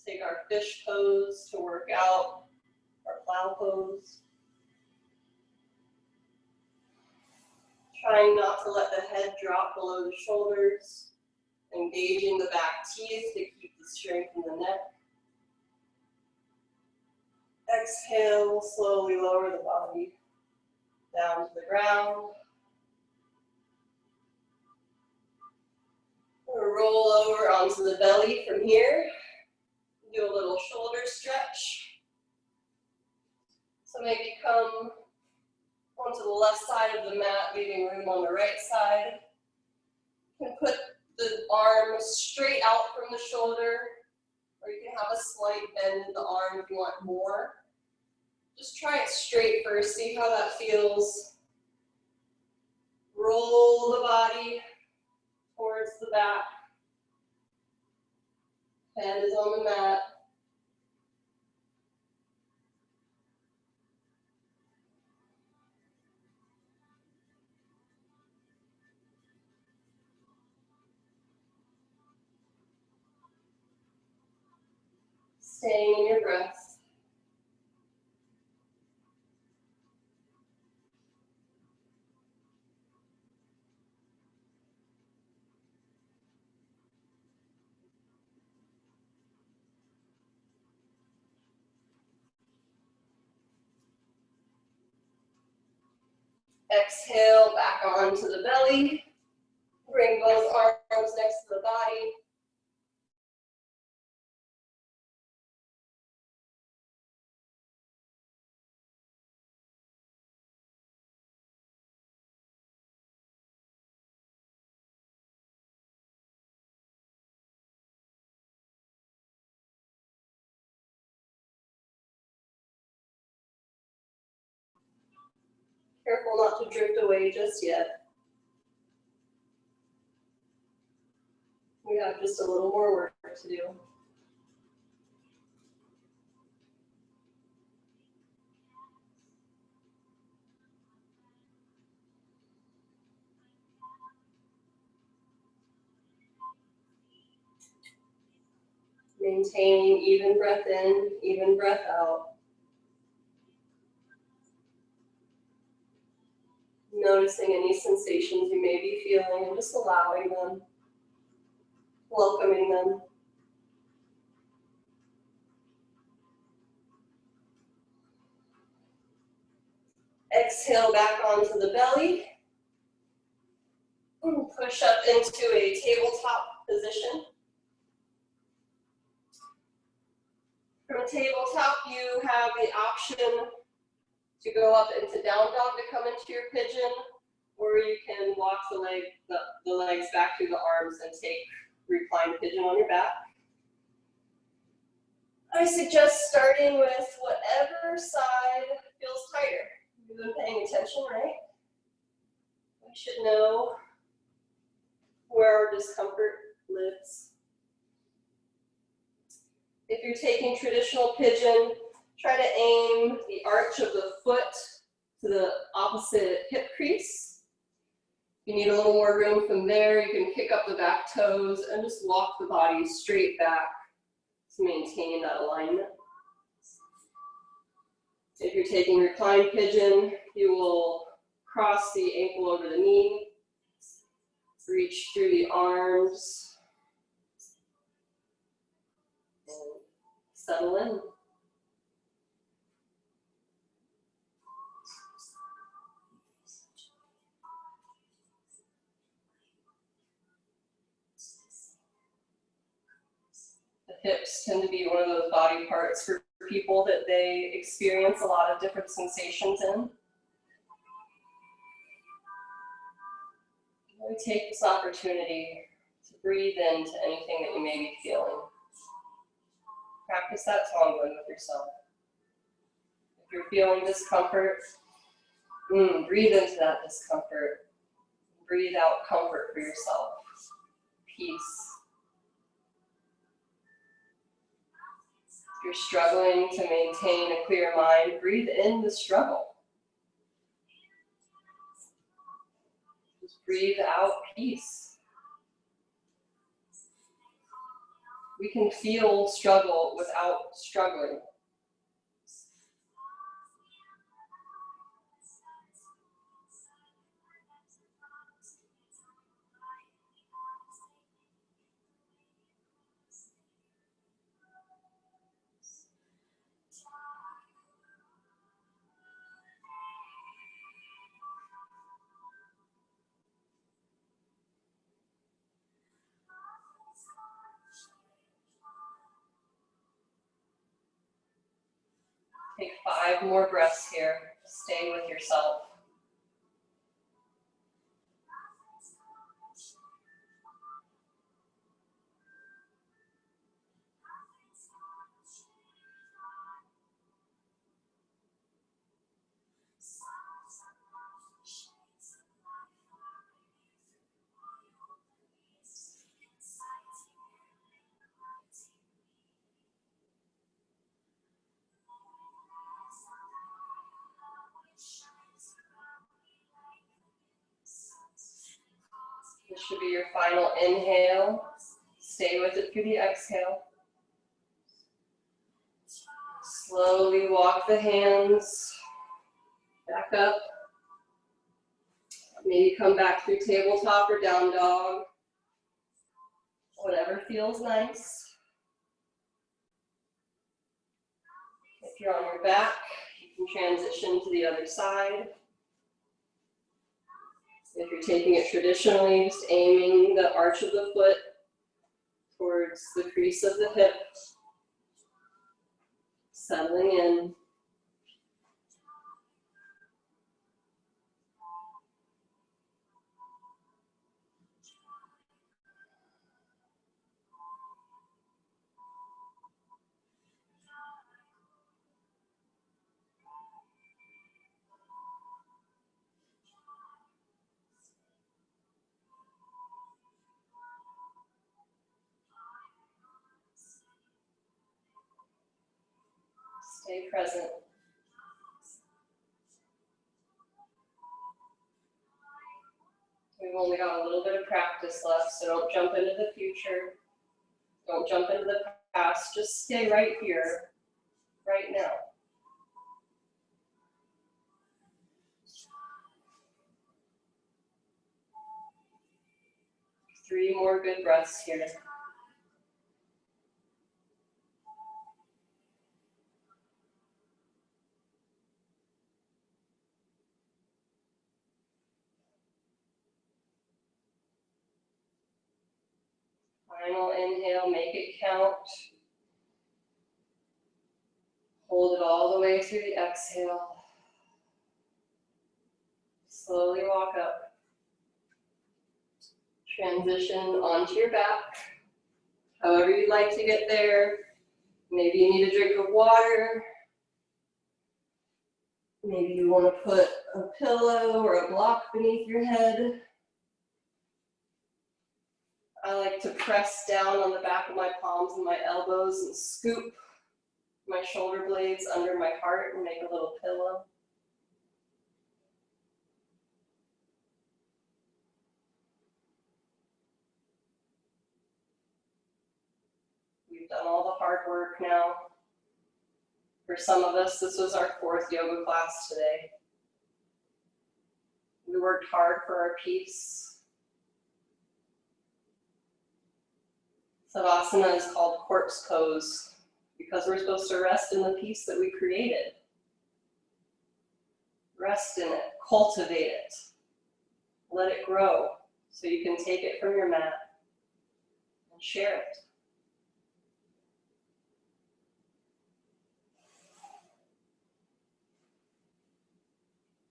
Take our fish pose to work out our plow pose. Trying not to let the head drop below the shoulders. Engaging the back teeth to keep the strength in the neck. Exhale, slowly lower the body down to the ground. We'll roll over onto the belly from here. Do a little shoulder stretch. So maybe come Going to the left side of the mat, leaving room on the right side. You can put the arms straight out from the shoulder, or you can have a slight bend in the arm if you want more. Just try it straight first, see how that feels. Roll the body towards the back. Head is on the mat. Staying in your breath. Exhale, back onto the belly. Bring both arms next to the body. Careful not to drift away just yet. We have just a little more work to do. Maintaining even breath in, even breath out. Noticing any sensations you may be feeling and just allowing them, welcoming them. Exhale back onto the belly. Push up into a tabletop position. From a tabletop, you have the option to go up into down dog to come into your pigeon, or you can walk the legs back through the arms and take reclined pigeon on your back. I suggest starting with whatever side feels tighter. You've been paying attention, right? We should know where our discomfort lives. If you're taking traditional pigeon, try to aim the arch of the foot to the opposite hip crease. If you need a little more room from there, you can kick up the back toes and just walk the body straight back to maintain that alignment. If you're taking reclined pigeon, you will cross the ankle over the knee, reach through the arms, and settle in. The hips tend to be one of those body parts for people that they experience a lot of different sensations in. Really take this opportunity to breathe into anything that you may be feeling. Practice that tonglen with yourself. If you're feeling discomfort, breathe into that discomfort. Breathe out comfort for yourself, peace. If you're struggling to maintain a clear mind, breathe in the struggle. Just breathe out peace. We can feel struggle without struggling. Take 5 more breaths here. Stay with yourself. This should be your final inhale. Stay with it through the exhale. Slowly walk the hands back up. Maybe come back through tabletop or down dog. Whatever feels nice. If you're on your back, you can transition to the other side. If you're taking it traditionally, just aiming the arch of the foot towards the crease of the hip. Settling in. Stay present. We've only got a little bit of practice left, so don't jump into the future. Don't jump into the past. Just stay right here, right now. Three more good breaths here. Final inhale, make it count. Hold it all the way through the exhale. Slowly walk up. Transition onto your back. However you'd like to get there. Maybe you need a drink of water. Maybe you want to put a pillow or a block beneath your head. I like to press down on the back of my palms and my elbows and scoop my shoulder blades under my heart and make a little pillow. We've done all the hard work now. For some of us, this was our 4th yoga class today. We worked hard for our peace. Tadasana is called corpse pose because we're supposed to rest in the peace that we created. Rest in it, cultivate it, let it grow so you can take it from your mat and share it.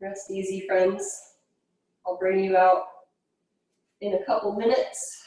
Rest easy, friends. I'll bring you out in a couple minutes.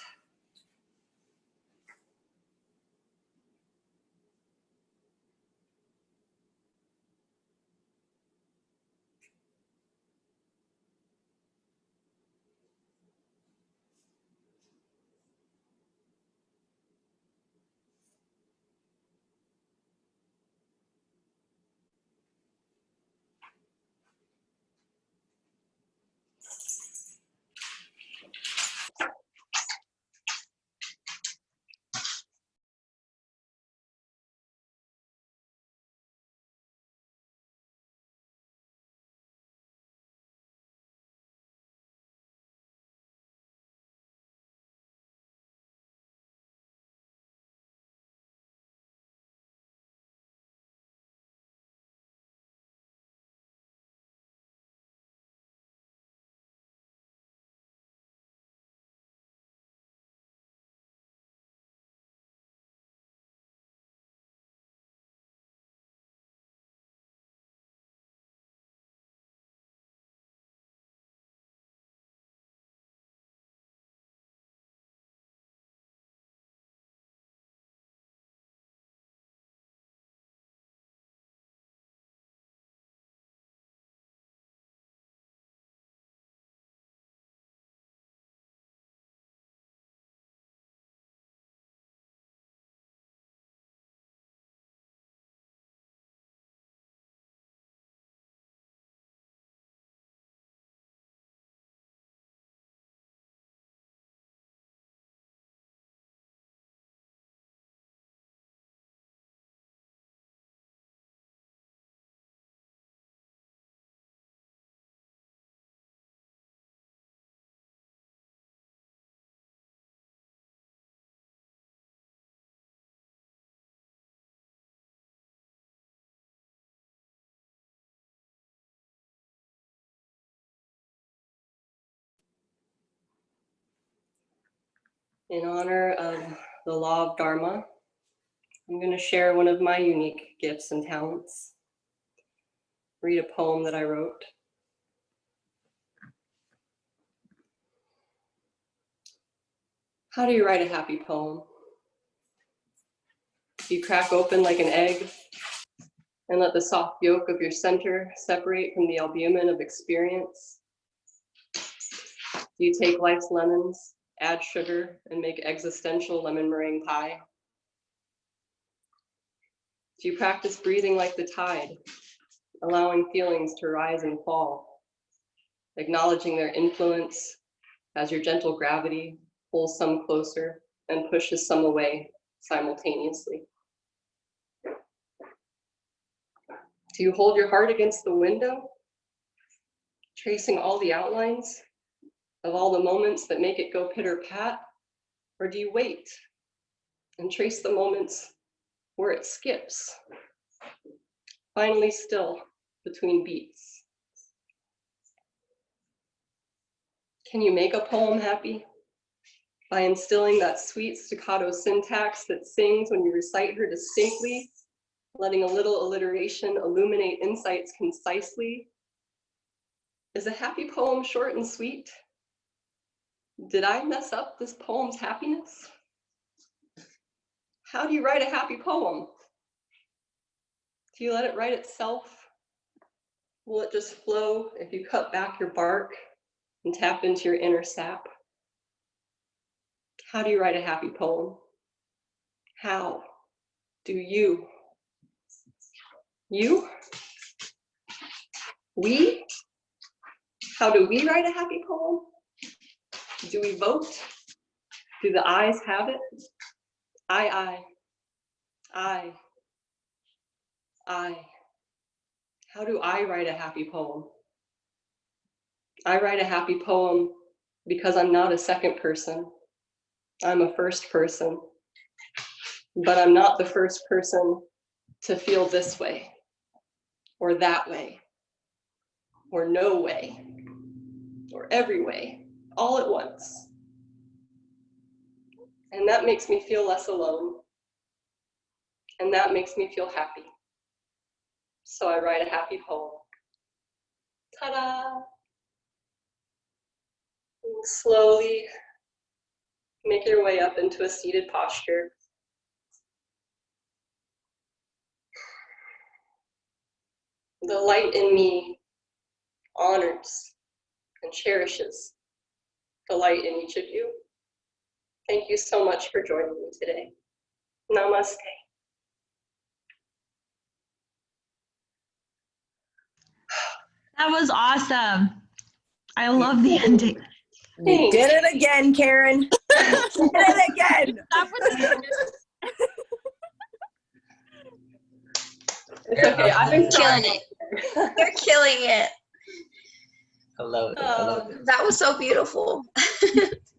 In honor of the Law of Dharma, I'm going to share one of my unique gifts and talents. Read a poem that I wrote. How do you write a happy poem? You crack open like an egg and let the soft yolk of your center separate from the albumin of experience. You take life's lemons, add sugar, and make existential lemon meringue pie. Do you practice breathing like the tide, allowing feelings to rise and fall, acknowledging their influence as your gentle gravity pulls some closer and pushes some away simultaneously? Do you hold your heart against the window, tracing all the outlines of all the moments that make it go pitter-pat? Or do you wait and trace the moments where it skips, finally still between beats? Can you make a poem happy by instilling that sweet staccato syntax that sings when you recite her distinctly, letting a little alliteration illuminate insights concisely? Is a happy poem short and sweet? Did I mess up this poem's happiness? How do you write a happy poem? Do you let it write itself? Will it just flow if you cut back your bark and tap into your inner sap? How do you write a happy poem? How do you? You? We? How do we write a happy poem? Do we vote? Do the ayes have it? I. How do I write a happy poem? I write a happy poem because I'm not a second person. I'm a first person. But I'm not the first person to feel this way, or that way, or no way, or every way, all at once. And that makes me feel less alone. And that makes me feel happy. So I write a happy poem. Ta-da! And slowly make your way up into a seated posture. The light in me honors and cherishes the light in each of you. Thank you so much for joining me today. Namaste. That was awesome. I love the ending. You did it again, Karen. You did it again. Stop with the It's okay, I've been Killing trying. it. You're killing it. I love it. I love it. That was so beautiful.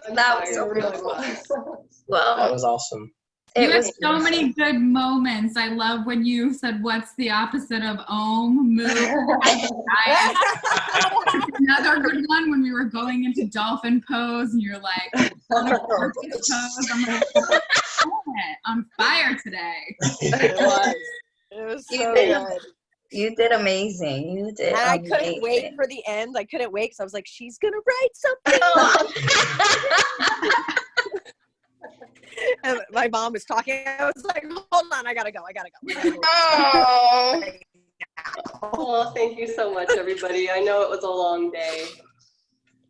I'm That was tired, so it really beautiful. was. That Well, was awesome. You it had was so many good moments. I love when you said, "What's the opposite of Om?" Move. Another good one when we were going into dolphin pose, and you're like, "Pose." I'm like, on fire today. It was. It was You so did. good. You did amazing. You did And I amazing. couldn't wait for the end. I couldn't wait because I was like, she's going to write something. And my mom was talking. I was like, hold on, I gotta go. Oh. Oh, thank you so much, everybody. I know it was a long day.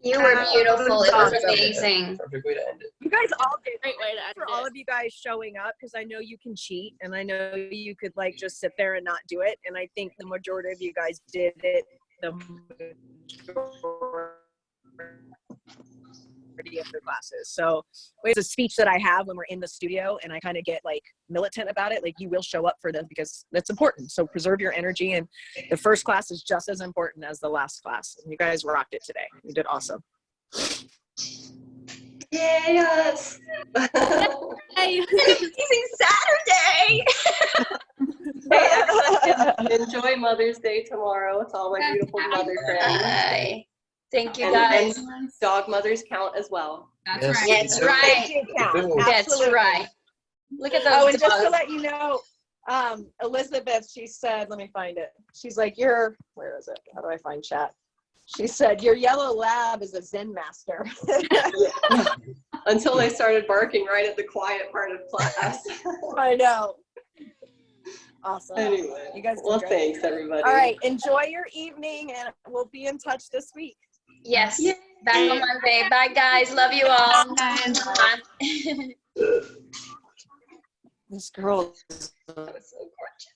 You were beautiful. It was Awesome. amazing. Perfect way to end it. You guys all did. Great way to end For all it. of you guys showing up, because I know you can cheat, and I know you could like just sit there and not do it. And I think the majority of you guys did it. The majority of the classes. So it's a speech that I have when we're in the studio, and I kind of get like militant about it. Like, you will show up for them because that's important. So preserve your energy, and the first class is just as important as the last class. And you guys rocked it today. You did awesome. Yes. Hey. Amazing Saturday. Hey, everyone, enjoy Mother's Day tomorrow. It's all my beautiful mother friends. Bye. Thank you, And- guys. Dog mothers count as well. That's Yes. right. That's They right. do count. do. That's Absolutely. right. Look at Oh, those and just to dogs. let you know, Elizabeth, she said, let me find it. She's like, where is it? How do I find chat? She said, your yellow lab is a Zen master. Until they started barking right at the quiet part of class. I know. Awesome. Anyway, You guys did well, great. thanks everybody. All right. Enjoy your evening, and we'll be in touch this week. Yes. Back on Monday. Bye, guys. Love you all. This girl That was so gorgeous.